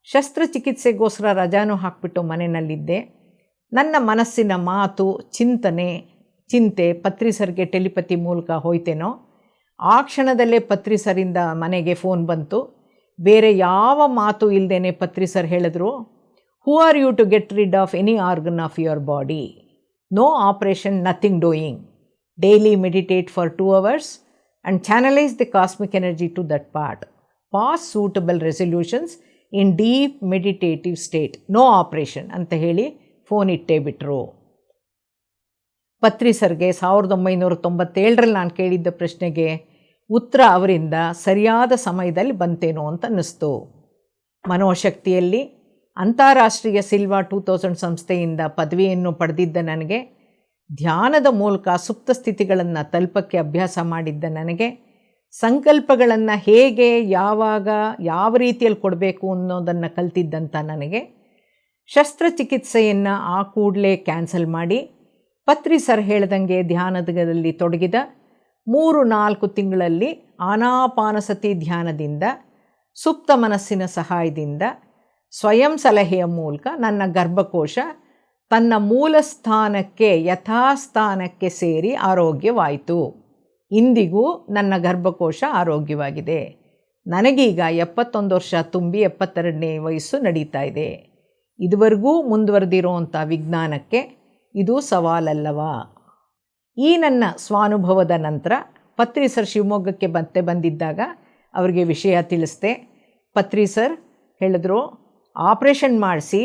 ಶಸ್ತ್ರಚಿಕಿತ್ಸೆಗೋಸ್ಕರ ರಜಾನೂ ಹಾಕಿಬಿಟ್ಟು ಮನೆಯಲ್ಲಿದ್ದೆ. ನನ್ನ ಮನಸ್ಸಿನ ಮಾತು, ಚಿಂತೆ ಪತ್ರಿ ಸರ್ಗೆ ಟೆಲಿಪತಿ ಮೂಲಕ ಹೋಯ್ತೇನೋ. ಆ ಕ್ಷಣದಲ್ಲೇ ಪತ್ರಿ ಸರಿಂದ ಮನೆಗೆ ಫೋನ್ ಬಂತು. ಬೇರೆ ಯಾವ ಮಾತು ಇಲ್ಲದೇನೆ ಪತ್ರಿ ಸರ್ ಹೇಳಿದ್ರು, who are you to get rid of any organ of your body, no operation, nothing doing, daily meditate for 2 hours and channelise the cosmic energy to that part, pass suitable resolutions in deep meditative state, no operation ಅಂತ ಹೇಳಿ phone ಇಟ್ಟೇ ಬಿಟ್ಟರು. ಪತ್ರಿ ಸರ್ಗೆ 1997ರಲ್ಲಿ ನಾನು ಕೇಳಿದ್ದ ಪ್ರಶ್ನೆಗೆ ಉತ್ತರ ಅವರಿಂದ ಸರಿಯಾದ ಸಮಯದಲ್ಲಿ ಬಂತೇನೋ ಅಂತ ಅನ್ನಿಸ್ತು. ಮನೋಶಕ್ತಿಯಲ್ಲಿ ಅಂತಾರಾಷ್ಟ್ರೀಯ ಸಿಲ್ವಾ 2000 ಸಂಸ್ಥೆಯಿಂದ ಪದವಿಯನ್ನು ಪಡೆದಿದ್ದ ನನಗೆ, ಧ್ಯಾನದ ಮೂಲಕ ಸುಪ್ತ ಸ್ಥಿತಿಗಳನ್ನು ತಲುಪಕ್ಕೆ ಅಭ್ಯಾಸ ಮಾಡಿದ್ದ ನನಗೆ, ಸಂಕಲ್ಪಗಳನ್ನು ಹೇಗೆ ಯಾವಾಗ ಯಾವ ರೀತಿಯಲ್ಲಿ ಕೊಡಬೇಕು ಅನ್ನೋದನ್ನು ಕಲ್ತಿದ್ದಂಥ ನನಗೆ, ಶಸ್ತ್ರಚಿಕಿತ್ಸೆಯನ್ನು ಆ ಕೂಡಲೇ ಕ್ಯಾನ್ಸಲ್ ಮಾಡಿ ಪತ್ರಿ ಸರ್ ಹೇಳ್ದಂಗೆ ಧ್ಯಾನದಲ್ಲಿ ತೊಡಗಿದ 3-4 ತಿಂಗಳಲ್ಲಿ ಆನಾಪಾನಸತಿ ಧ್ಯಾನದಿಂದ, ಸುಪ್ತ ಮನಸ್ಸಿನ ಸಹಾಯದಿಂದ, ಸ್ವಯಂ ಸಲಹೆಯ ಮೂಲಕ ನನ್ನ ಗರ್ಭಕೋಶ ತನ್ನ ಮೂಲ ಸ್ಥಾನಕ್ಕೆ ಯಥಾಸ್ಥಾನಕ್ಕೆ ಸೇರಿ ಆರೋಗ್ಯವಾಯಿತು. ಇಂದಿಗೂ ನನ್ನ ಗರ್ಭಕೋಶ ಆರೋಗ್ಯವಾಗಿದೆ. ನನಗೀಗ 71 ವರ್ಷ ತುಂಬಿ 72ನೇ ವಯಸ್ಸು ನಡೀತಾ ಇದೆ. ಇದುವರೆಗೂ ಮುಂದುವರೆದಿರೋವಂಥ ವಿಜ್ಞಾನಕ್ಕೆ ಇದು ಸವಾಲಲ್ಲವಾ? ಈ ನನ್ನ ಸ್ವಾನುಭವದ ನಂತರ ಪತ್ರಿ ಸರ್ ಶಿವಮೊಗ್ಗಕ್ಕೆ ಮತ್ತೆ ಬಂದಿದ್ದಾಗ ಅವರಿಗೆ ವಿಷಯ ತಿಳಿಸ್ದೆ. ಪತ್ರಿ ಸರ್ ಹೇಳಿದ್ರು, ಆಪರೇಷನ್ ಮಾಡಿಸಿ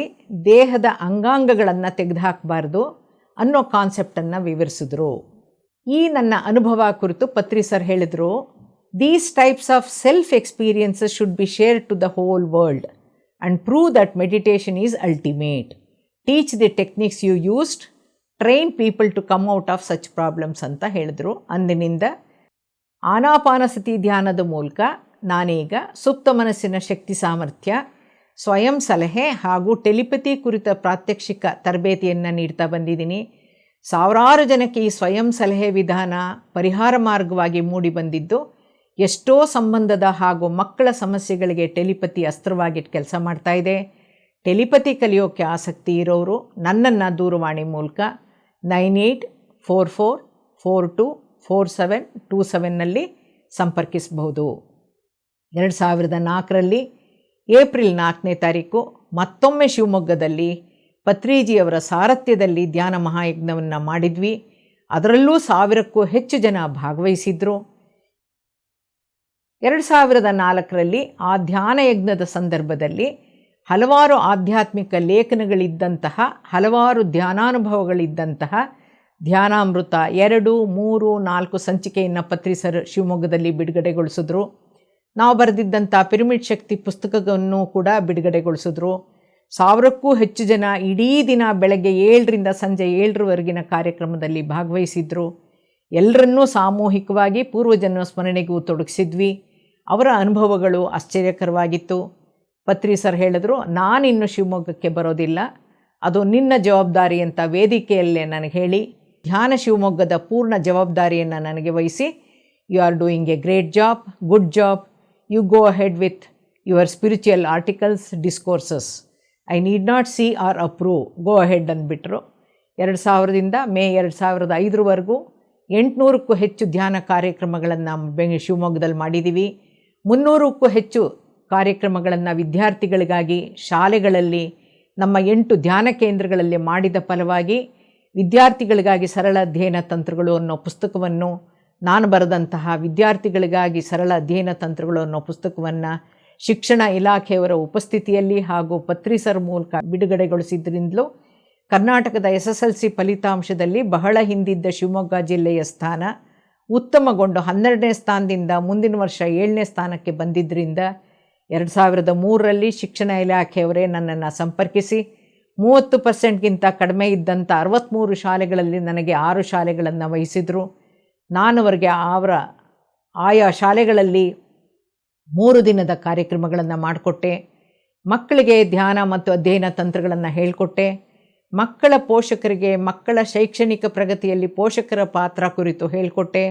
ದೇಹದ ಅಂಗಾಂಗಗಳನ್ನು ತೆಗೆದುಹಾಕಬಾರ್ದು ಅನ್ನೋ ಕಾನ್ಸೆಪ್ಟನ್ನು ವಿವರಿಸಿದ್ರು. ಈ ನನ್ನ ಅನುಭವ ಕುರಿತು ಪತ್ರಿ ಸರ್ ಹೇಳಿದರು, these types of self experiences should be shared to the whole world and prove that meditation is ultimate. Teach the techniques you used, train people to come out of such problems ಅಂತ ಹೇಳಿದ್ರು. ಅಂದಿನಿಂದ ಆನಾಪಾನಸತಿ ಧ್ಯಾನದ ಮೂಲಕ ನಾನೀಗ ಸುಪ್ತ ಮನಸ್ಸಿನ ಶಕ್ತಿ ಸಾಮರ್ಥ್ಯ, ಸ್ವಯಂ ಸಲಹೆ ಹಾಗೂ ಟೆಲಿಪತಿ ಕುರಿತ ಪ್ರಾತ್ಯಕ್ಷಿಕ ತರಬೇತಿಯನ್ನು ನೀಡ್ತಾ ಬಂದಿದ್ದೀನಿ. ಸಾವಿರಾರು ಜನಕ್ಕೆ ಈ ಸ್ವಯಂ ಸಲಹೆ ವಿಧಾನ ಪರಿಹಾರ ಮಾರ್ಗವಾಗಿ ಮೂಡಿ ಬಂದಿದ್ದು, ಎಷ್ಟೋ ಸಂಬಂಧದ ಹಾಗೂ ಮಕ್ಕಳ ಸಮಸ್ಯೆಗಳಿಗೆ ಟೆಲಿಪತಿ ಅಸ್ತ್ರವಾಗಿಟ್ಟು ಕೆಲಸ ಮಾಡ್ತಾ ಇದೆ. ಟೆಲಿಪತಿ ಕಲಿಯೋಕ್ಕೆ ಆಸಕ್ತಿ ಇರೋರು ನನ್ನನ್ನು ದೂರವಾಣಿ ಮೂಲಕ 984424242727ನಲ್ಲಿ ಸಂಪರ್ಕಿಸಬಹುದು. 2004ರಲ್ಲಿ ಏಪ್ರಿಲ್ 4ನೇ ತಾರೀಕು ಮತ್ತೊಮ್ಮೆ ಶಿವಮೊಗ್ಗದಲ್ಲಿ ಪತ್ರಿಜಿಯವರ ಸಾರಥ್ಯದಲ್ಲಿ ಧ್ಯಾನ ಮಹಾಯಜ್ಞವನ್ನು ಮಾಡಿದ್ವಿ. ಅದರಲ್ಲೂ 1000ಕ್ಕೂ ಹೆಚ್ಚು ಜನ ಭಾಗವಹಿಸಿದ್ರು. 2004ರಲ್ಲಿ ಆ ಧ್ಯಾನ ಯಜ್ಞದ ಸಂದರ್ಭದಲ್ಲಿ ಹಲವಾರು ಆಧ್ಯಾತ್ಮಿಕ ಲೇಖನಗಳಿದ್ದಂತಹ, ಹಲವಾರು ಧ್ಯಾನಾನುಭವಗಳಿದ್ದಂತಹ ಧ್ಯಾನಾಮೃತ 2, 3, 4 ಸಂಚಿಕೆಯನ್ನು ಪತ್ರಿ ಸರ್ ಶಿವಮೊಗ್ಗದಲ್ಲಿ ಬಿಡುಗಡೆಗೊಳಿಸಿದ್ರು. ನಾವು ಬರೆದಿದ್ದಂಥ ಪಿರಮಿಡ್ ಶಕ್ತಿ ಪುಸ್ತಕವನ್ನು ಕೂಡ ಬಿಡುಗಡೆಗೊಳಿಸಿದ್ರು. 1000ಕ್ಕೂ ಹೆಚ್ಚು ಜನ ಇಡೀ ದಿನ ಬೆಳಗ್ಗೆ 7ರಿಂದ ಸಂಜೆ 7ರವರೆಗಿನ ಕಾರ್ಯಕ್ರಮದಲ್ಲಿ ಭಾಗವಹಿಸಿದ್ರು. ಎಲ್ಲರನ್ನೂ ಸಾಮೂಹಿಕವಾಗಿ ಪೂರ್ವಜನ್ಮ ಸ್ಮರಣೆಗೂ ತೊಡಗಿಸಿದ್ವಿ. ಅವರ ಅನುಭವಗಳು ಆಶ್ಚರ್ಯಕರವಾಗಿತ್ತು. ಪತ್ರಿ ಸರ್ ಹೇಳಿದ್ರು, ನಾನಿನ್ನು ಶಿವಮೊಗ್ಗಕ್ಕೆ ಬರೋದಿಲ್ಲ, ಅದು ನಿನ್ನ ಜವಾಬ್ದಾರಿ ಅಂತ ವೇದಿಕೆಯಲ್ಲೇ ನನಗೆ ಹೇಳಿ ಧ್ಯಾನ ಶಿವಮೊಗ್ಗದ ಪೂರ್ಣ ಜವಾಬ್ದಾರಿಯನ್ನು ನನಗೆ ವಹಿಸಿ, you are doing a great job, good job, you go ahead with your spiritual articles, discourses, I need not see or approve, go ahead ಅಂದ್ಬಿಟ್ರು. 2000ರಿಂದ ಮೇ 2005ರವರೆಗೂ 800ಕ್ಕೂ ಹೆಚ್ಚು ಧ್ಯಾನ ಕಾರ್ಯಕ್ರಮಗಳನ್ನು ಶಿವಮೊಗ್ಗದಲ್ಲಿ ಮಾಡಿದ್ದೀವಿ. 300ಕ್ಕೂ ಹೆಚ್ಚು ಕಾರ್ಯಕ್ರಮಗಳನ್ನು ವಿದ್ಯಾರ್ಥಿಗಳಿಗಾಗಿ ಶಾಲೆಗಳಲ್ಲಿ ನಮ್ಮ 8 ಧ್ಯಾನ ಕೇಂದ್ರಗಳಲ್ಲಿ ಮಾಡಿದ ಫಲವಾಗಿ ವಿದ್ಯಾರ್ಥಿಗಳಿಗಾಗಿ ಸರಳ ಅಧ್ಯಯನ ತಂತ್ರಗಳು ಅನ್ನೋ ಪುಸ್ತಕವನ್ನು, ನಾನು ಬರೆದಂತಹ ವಿದ್ಯಾರ್ಥಿಗಳಿಗಾಗಿ ಸರಳ ಅಧ್ಯಯನ ತಂತ್ರಗಳು ಅನ್ನೋ ಪುಸ್ತಕವನ್ನು ಶಿಕ್ಷಣ ಇಲಾಖೆಯವರ ಉಪಸ್ಥಿತಿಯಲ್ಲಿ ಹಾಗೂ ಪತ್ರಿ ಸರ್ ಮೂಲಕ ಬಿಡುಗಡೆಗೊಳಿಸಿದ್ರಿಂದಲೂ ಕರ್ನಾಟಕದ SSLC ಫಲಿತಾಂಶದಲ್ಲಿ ಬಹಳ ಹಿಂದಿದ್ದ ಶಿವಮೊಗ್ಗ ಜಿಲ್ಲೆಯ ಸ್ಥಾನ ಉತ್ತಮಗೊಂಡು 12ನೇ ಸ್ಥಾನದಿಂದ ಮುಂದಿನ ವರ್ಷ 7ನೇ ಸ್ಥಾನಕ್ಕೆ ಬಂದಿದ್ದರಿಂದ 2003ರಲ್ಲಿ ಶಿಕ್ಷಣ ಇಲಾಖೆಯವರೇ ನನ್ನನ್ನು ಸಂಪರ್ಕಿಸಿ 30%ಗಿಂತ ಕಡಿಮೆ ಇದ್ದಂಥ 63 ಶಾಲೆಗಳಲ್ಲಿ ನನಗೆ 6 ಶಾಲೆಗಳನ್ನು ವಹಿಸಿದರು. ನಾನು ಅವರಿಗೆ ಅವರ ಆಯಾ ಶಾಲೆಗಳಲ್ಲಿ 3 ದಿನದ ಕಾರ್ಯಕ್ರಮಗಳನ್ನು ಮಾಡಿಕೊಟ್ಟೆ. ಮಕ್ಕಳಿಗೆ ಧ್ಯಾನ ಮತ್ತು ಅಧ್ಯಯನ ತಂತ್ರಗಳನ್ನು ಹೇಳಿಕೊಟ್ಟೆ. ಮಕ್ಕಳ ಪೋಷಕರಿಗೆ ಮಕ್ಕಳ ಶೈಕ್ಷಣಿಕ ಪ್ರಗತಿಯಲ್ಲಿ ಪೋಷಕರ ಪಾತ್ರ ಕುರಿತು ಹೇಳಿಕೊಟ್ಟೆ.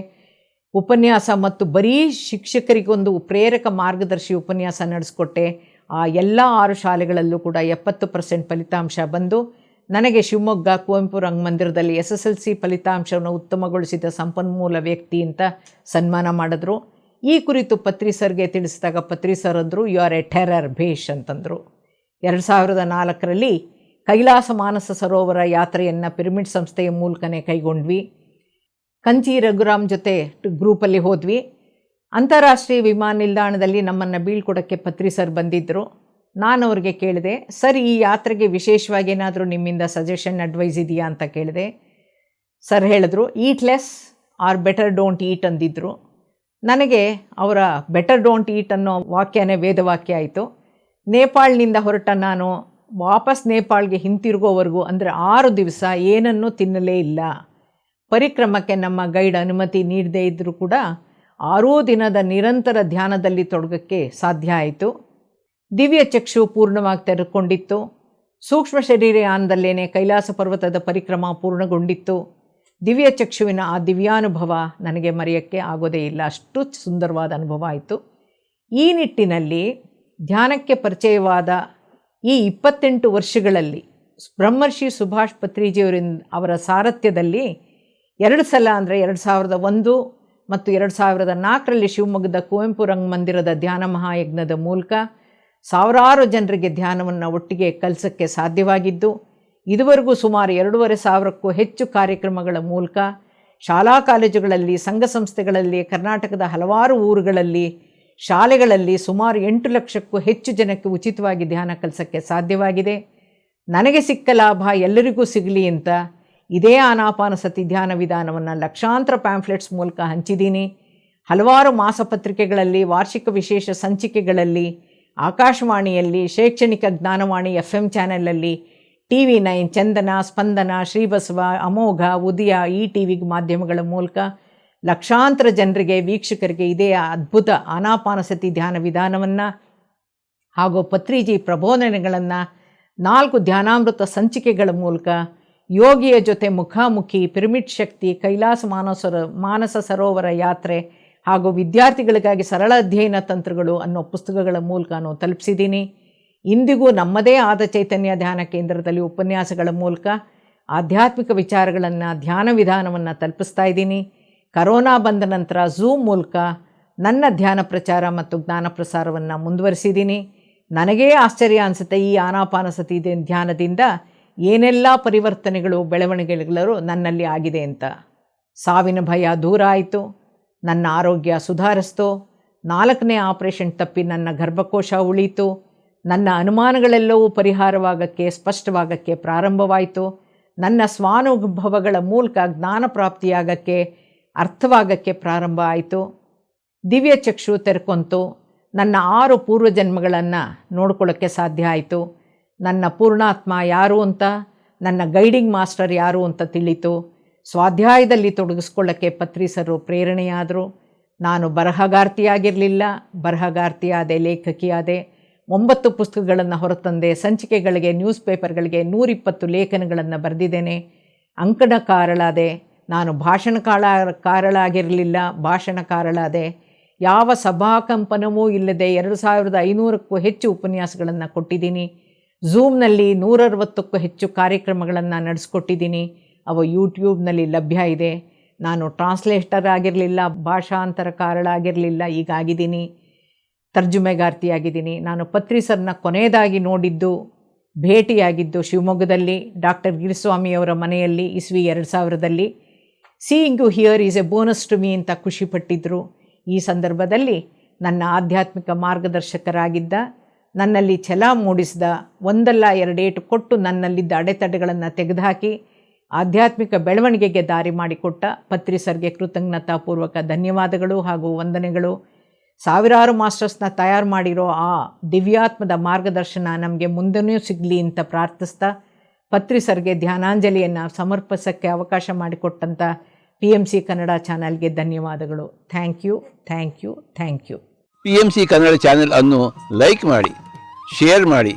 ಉಪನ್ಯಾಸ ಮತ್ತು ಬರೀ ಶಿಕ್ಷಕರಿಗೊಂದು ಪ್ರೇರಕ ಮಾರ್ಗದರ್ಶಿ ಉಪನ್ಯಾಸ ನಡೆಸಿಕೊಟ್ಟೆ. ಆ ಎಲ್ಲ 6 ಶಾಲೆಗಳಲ್ಲೂ ಕೂಡ 70% ಫಲಿತಾಂಶ ಬಂದು ನನಗೆ ಶಿವಮೊಗ್ಗ ಕುವೆಂಪು ರಂಗಮಂದಿರದಲ್ಲಿ SSLC ಫಲಿತಾಂಶವನ್ನು ಉತ್ತಮಗೊಳಿಸಿದ ಸಂಪನ್ಮೂಲ ವ್ಯಕ್ತಿ ಅಂತ ಸನ್ಮಾನ ಮಾಡಿದ್ರು. ಈ ಕುರಿತು ಪತ್ರಿ ಸರ್ಗೆ ತಿಳಿಸಿದಾಗ ಪತ್ರಿ ಸರ್ ಅಂದರು, ಯು ಆರ್ ಎ ಟೆರರ್ ಭೇಷ್ ಅಂತಂದರು. 2004ರಲ್ಲಿ ಕೈಲಾಸ ಮಾನಸ ಸರೋವರ ಯಾತ್ರೆಯನ್ನು ಪಿರಮಿಡ್ ಸಂಸ್ಥೆಯ ಮೂಲಕನೇ ಕೈಗೊಂಡ್ವಿ. ಕಂಚಿ ರಘುರಾಮ್ ಜೊತೆ ಗ್ರೂಪಲ್ಲಿ ಹೋದ್ವಿ. ಅಂತಾರಾಷ್ಟ್ರೀಯ ವಿಮಾನ ನಿಲ್ದಾಣದಲ್ಲಿ ನಮ್ಮನ್ನು ಬೀಳ್ಕೊಡೋಕ್ಕೆ ಪತ್ರಿ ಸರ್ ಬಂದಿದ್ದರು. ನಾನು ಅವ್ರಿಗೆ ಕೇಳಿದೆ, ಸರ್ ಈ ಯಾತ್ರೆಗೆ ವಿಶೇಷವಾಗಿ ಏನಾದರೂ ನಿಮ್ಮಿಂದ ಸಜೆಷನ್ ಅಡ್ವೈಸ್ ಇದೆಯಾ ಅಂತ ಕೇಳಿದೆ. ಸರ್ ಹೇಳಿದ್ರು, eat less or better don't eat ಅಂದಿದ್ದರು. ನನಗೆ ಅವರ ಬೆಟರ್ ಡೋಂಟ್ ಈಟ್ ಅನ್ನೋ ವಾಕ್ಯನೇ ವೇದವಾಕ್ಯ ಆಯಿತು. ನೇಪಾಳ್ನಿಂದ ಹೊರಟ ನಾನು ವಾಪಸ್ ನೇಪಾಳ್ಗೆ ಹಿಂತಿರುಗೋವರೆಗೂ ಅಂದರೆ 6 ದಿವಸ ಏನನ್ನೂ ತಿನ್ನಲೇ ಇಲ್ಲ. ಪರಿಕ್ರಮಕ್ಕೆ ನಮ್ಮ ಗೈಡ್ ಅನುಮತಿ ನೀಡದೇ ಇದ್ದರೂ ಕೂಡ 6 ದಿನದ ನಿರಂತರ ಧ್ಯಾನದಲ್ಲಿ ತೊಡಗಕ್ಕೆ ಸಾಧ್ಯ ಆಯಿತು. ದಿವ್ಯ ಚಕ್ಷು ಪೂರ್ಣವಾಗಿ ತೆರೆದುಕೊಂಡಿತ್ತು. ಸೂಕ್ಷ್ಮ ಶರೀರಯಾನದಲ್ಲೇ ಕೈಲಾಸ ಪರ್ವತದ ಪರಿಕ್ರಮ ಪೂರ್ಣಗೊಂಡಿತ್ತು. ದಿವ್ಯ ಚಕ್ಷುವಿನ ಆ ದಿವ್ಯಾನುಭವ ನನಗೆ ಮರೆಯೋಕ್ಕೆ ಆಗೋದೇ ಇಲ್ಲ, ಅಷ್ಟು ಸುಂದರವಾದ ಅನುಭವ ಆಯಿತು. ಈ ನಿಟ್ಟಿನಲ್ಲಿ ಧ್ಯಾನಕ್ಕೆ ಪರಿಚಯವಾದ ಈ 28 ವರ್ಷಗಳಲ್ಲಿ ಬ್ರಹ್ಮರ್ಷಿ ಸುಭಾಷ್ ಪತ್ರಿಜಿಯವರಿಂದ ಅವರ ಸಾರಥ್ಯದಲ್ಲಿ 2 ಸಲ ಅಂದರೆ 2001 ಮತ್ತು 2004ರಲ್ಲಿ ಶಿವಮೊಗ್ಗದ ಕುವೆಂಪು ರಂಗಮಂದಿರದ ಧ್ಯಾನ ಮಹಾಯಜ್ಞದ ಮೂಲಕ ಸಾವಿರಾರು ಜನರಿಗೆ ಧ್ಯಾನವನ್ನು ಒಟ್ಟಿಗೆ ಕಲಿಸೋಕ್ಕೆ ಸಾಧ್ಯವಾಗಿದ್ದು, ಇದುವರೆಗೂ ಸುಮಾರು 2,500ಕ್ಕೂ ಹೆಚ್ಚು ಕಾರ್ಯಕ್ರಮಗಳ ಮೂಲಕ ಶಾಲಾ ಕಾಲೇಜುಗಳಲ್ಲಿ, ಸಂಘ ಸಂಸ್ಥೆಗಳಲ್ಲಿ, ಕರ್ನಾಟಕದ ಹಲವಾರು ಊರುಗಳಲ್ಲಿ, ಶಾಲೆಗಳಲ್ಲಿ ಸುಮಾರು 8 ಲಕ್ಷಕ್ಕೂ ಹೆಚ್ಚು ಜನಕ್ಕೆ ಉಚಿತವಾಗಿ ಧ್ಯಾನ ಕಲಿಸೋಕ್ಕೆ ಸಾಧ್ಯವಾಗಿದೆ. ನನಗೆ ಸಿಕ್ಕ ಲಾಭ ಎಲ್ಲರಿಗೂ ಸಿಗಲಿ ಅಂತ ಇದೇ ಆನಾಪಾನಸತಿ ಧ್ಯಾನ ವಿಧಾನವನ್ನು ಲಕ್ಷಾಂತರ ಪ್ಯಾಂಫ್ಲೆಟ್ಸ್ ಮೂಲಕ ಹಂಚಿದ್ದೀನಿ. ಹಲವಾರು ಮಾಸಪತ್ರಿಕೆಗಳಲ್ಲಿ, ವಾರ್ಷಿಕ ವಿಶೇಷ ಸಂಚಿಕೆಗಳಲ್ಲಿ, ಆಕಾಶವಾಣಿಯಲ್ಲಿ, ಶೈಕ್ಷಣಿಕ ಜ್ಞಾನವಾಣಿ FM ಚಾನೆಲಲ್ಲಿ, TV9, ಚಂದನ, ಸ್ಪಂದನ, ಶ್ರೀಬಸವ, ಅಮೋಘ, ಉದಯ, ETV ಮಾಧ್ಯಮಗಳ ಮೂಲಕ ಲಕ್ಷಾಂತರ ಜನರಿಗೆ, ವೀಕ್ಷಕರಿಗೆ ಇದೇ ಅದ್ಭುತ ಆನಾಪಾನಸತಿ ಧ್ಯಾನ ವಿಧಾನವನ್ನು ಹಾಗೂ ಪತ್ರಿಜಿ ಪ್ರಬೋಧನೆಗಳನ್ನು 4 ಧ್ಯಾನಾಮೃತ ಸಂಚಿಕೆಗಳ ಮೂಲಕ ಯೋಗಿಯ ಜೊತೆ ಮುಖಾಮುಖಿ, ಪಿರಮಿಡ್ ಶಕ್ತಿ, ಕೈಲಾಸ ಮಾನಸ ಸರೋವರ ಯಾತ್ರೆ ಹಾಗೂ ವಿದ್ಯಾರ್ಥಿಗಳಿಗಾಗಿ ಸರಳ ಅಧ್ಯಯನ ತಂತ್ರಗಳು ಅನ್ನೋ ಪುಸ್ತಕಗಳ ಮೂಲಕ ನಾನು ತಲುಪಿಸಿದ್ದೀನಿ. ಇಂದಿಗೂ ನಮ್ಮದೇ ಆದ ಚೈತನ್ಯ ಧ್ಯಾನ ಕೇಂದ್ರದಲ್ಲಿ ಉಪನ್ಯಾಸಗಳ ಮೂಲಕ ಆಧ್ಯಾತ್ಮಿಕ ವಿಚಾರಗಳನ್ನು, ಧ್ಯಾನ ವಿಧಾನವನ್ನು ತಲುಪಿಸ್ತಾ ಇದ್ದೀನಿ. ಕರೋನಾ ಬಂದ ನಂತರ ಝೂಮ್ ಮೂಲಕ ನನ್ನ ಧ್ಯಾನ ಪ್ರಚಾರ ಮತ್ತು ಜ್ಞಾನ ಪ್ರಸಾರವನ್ನು ಮುಂದುವರಿಸಿದ್ದೀನಿ. ನನಗೇ ಆಶ್ಚರ್ಯ ಅನಿಸುತ್ತೆ, ಈ ಆನಾಪಾನಸತಿ ಧ್ಯಾನದಿಂದ ಏನೆಲ್ಲ ಪರಿವರ್ತನೆಗಳು, ಬೆಳವಣಿಗೆಗಳು ನನ್ನಲ್ಲಿ ಆಗಿದೆ ಅಂತ. ಸಾವಿನ ಭಯ ದೂರ ಆಯಿತು, ನನ್ನ ಆರೋಗ್ಯ ಸುಧಾರಿಸ್ತು, 4ನೇ ಆಪರೇಷನ್ ತಪ್ಪಿ ನನ್ನ ಗರ್ಭಕೋಶ ಉಳೀತು, ನನ್ನ ಅನುಮಾನಗಳೆಲ್ಲವೂ ಪರಿಹಾರವಾಗಕ್ಕೆ, ಸ್ಪಷ್ಟವಾಗಕ್ಕೆ ಪ್ರಾರಂಭವಾಯಿತು. ನನ್ನ ಸ್ವಾನುಭವಗಳ ಮೂಲಕ ಜ್ಞಾನ ಪ್ರಾಪ್ತಿಯಾಗಕ್ಕೆ ಅರ್ಥವಾಗಕ್ಕೆ ಪ್ರಾರಂಭ ಆಯಿತು. ದಿವ್ಯ ಚಕ್ಷು ತೆರ್ಕೊಂತು. ನನ್ನ 6 ಪೂರ್ವಜನ್ಮಗಳನ್ನು ನೋಡ್ಕೊಳ್ಳೋಕ್ಕೆ ಸಾಧ್ಯ ಆಯಿತು. ನನ್ನ ಪೂರ್ಣಾತ್ಮ ಯಾರು ಅಂತ, ನನ್ನ ಗೈಡಿಂಗ್ ಮಾಸ್ಟರ್ ಯಾರು ಅಂತ ತಿಳಿತು. ಸ್ವಾಧ್ಯಾಯದಲ್ಲಿ ತೊಡಗಿಸ್ಕೊಳ್ಳೋಕ್ಕೆ ಪತ್ರಿಸರು ಪ್ರೇರಣೆಯಾದರು. ನಾನು ಬರಹಗಾರ್ತಿಯಾಗಿರಲಿಲ್ಲ, ಬರಹಗಾರ್ತಿಯಾದೆ, ಲೇಖಕಿಯಾದೆ. 9 ಪುಸ್ತಕಗಳನ್ನು ಹೊರತಂದೆ. ಸಂಚಿಕೆಗಳಿಗೆ, ನ್ಯೂಸ್ ಪೇಪರ್ಗಳಿಗೆ 120 ಲೇಖನಗಳನ್ನು ಬರೆದಿದ್ದೇನೆ. ಅಂಕಣಕಾರಳಾದೆ. ನಾನು ಭಾಷಣಕಾರಳಾಗಿರಲಿಲ್ಲ, ಭಾಷಣಕಾರಳಾದೆ. ಯಾವ ಸಭಾಕಂಪನವೂ ಇಲ್ಲದೆ 2500ಕ್ಕೂ ಹೆಚ್ಚು ಉಪನ್ಯಾಸಗಳನ್ನು ಕೊಟ್ಟಿದ್ದೀನಿ. ಝೂಮ್ನಲ್ಲಿ 160ಕ್ಕೂ ಹೆಚ್ಚು ಕಾರ್ಯಕ್ರಮಗಳನ್ನು ನಡೆಸ್ಕೊಟ್ಟಿದ್ದೀನಿ. ಅವು ಯೂಟ್ಯೂಬ್ನಲ್ಲಿ ಲಭ್ಯ ಇದೆ. ನಾನು ಟ್ರಾನ್ಸ್ಲೇಟರ್ ಆಗಿರಲಿಲ್ಲ, ಭಾಷಾಂತರಕಾರಳಾಗಿರಲಿಲ್ಲ, ಈಗಾಗಿದ್ದೀನಿ. ತರ್ಜುಮೆಗಾರ್ತಿಯಾಗಿದ್ದೀನಿ. ನಾನು ಪತ್ರಿಸರನ್ನ ಕೊನೆಯದಾಗಿ ನೋಡಿದ್ದು, ಭೇಟಿಯಾಗಿದ್ದು ಶಿವಮೊಗ್ಗದಲ್ಲಿ ಡಾಕ್ಟರ್ ಗಿರಿಸ್ವಾಮಿಯವರ ಮನೆಯಲ್ಲಿ ಇಸ್ವಿ 2000ರಲ್ಲಿ. Seeing you here is a bonus to me ಅಂತ ಖುಷಿಪಟ್ಟಿದ್ದರು. ಈ ಸಂದರ್ಭದಲ್ಲಿ ನನ್ನ ಆಧ್ಯಾತ್ಮಿಕ ಮಾರ್ಗದರ್ಶಕರಾಗಿದ್ದ, ನನ್ನಲ್ಲಿ ಛಲ ಮೂಡಿಸಿದ, ಒಂದಲ್ಲ ಎರಡೇಟು ಕೊಟ್ಟು ನನ್ನಲ್ಲಿದ್ದ ಅಡೆತಡೆಗಳನ್ನು ತೆಗೆದುಹಾಕಿ ಆಧ್ಯಾತ್ಮಿಕ ಬೆಳವಣಿಗೆಗೆ ದಾರಿ ಮಾಡಿಕೊಟ್ಟ ಪತ್ರಿಸರ್ಗೆ ಕೃತಜ್ಞತಾಪೂರ್ವಕ ಧನ್ಯವಾದಗಳು ಹಾಗೂ ವಂದನೆಗಳು. ಸಾವಿರಾರು ಮಾಸ್ಟರ್ಸ್ನ ತಯಾರು ಮಾಡಿರೋ ಆ ದಿವ್ಯಾತ್ಮದ ಮಾರ್ಗದರ್ಶನ ನಮಗೆ ಮುಂದೆಯೂ ಸಿಗಲಿ ಅಂತ ಪ್ರಾರ್ಥಿಸ್ತಾ, ಪತ್ರಿಸರ್ಗೆ ಧ್ಯಾನಾಂಜಲಿಯನ್ನು ಸಮರ್ಪಿಸೋಕ್ಕೆ ಅವಕಾಶ ಮಾಡಿಕೊಟ್ಟಂಥ PMC ಕನ್ನಡ ಚಾನಲ್ಗೆ ಧನ್ಯವಾದಗಳು. Thank you, thank you, thank you. PMC Kannada channel ಅನ್ನು ಲೈಕ್ ಮಾಡಿ, ಶೇರ್ ಮಾಡಿ,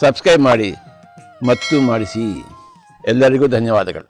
ಸಬ್ಸ್ಕ್ರೈಬ್ ಮಾಡಿ ಮತ್ತು ಮಾಡಿಸಿ. ಎಲ್ಲರಿಗೂ ಧನ್ಯವಾದಗಳು.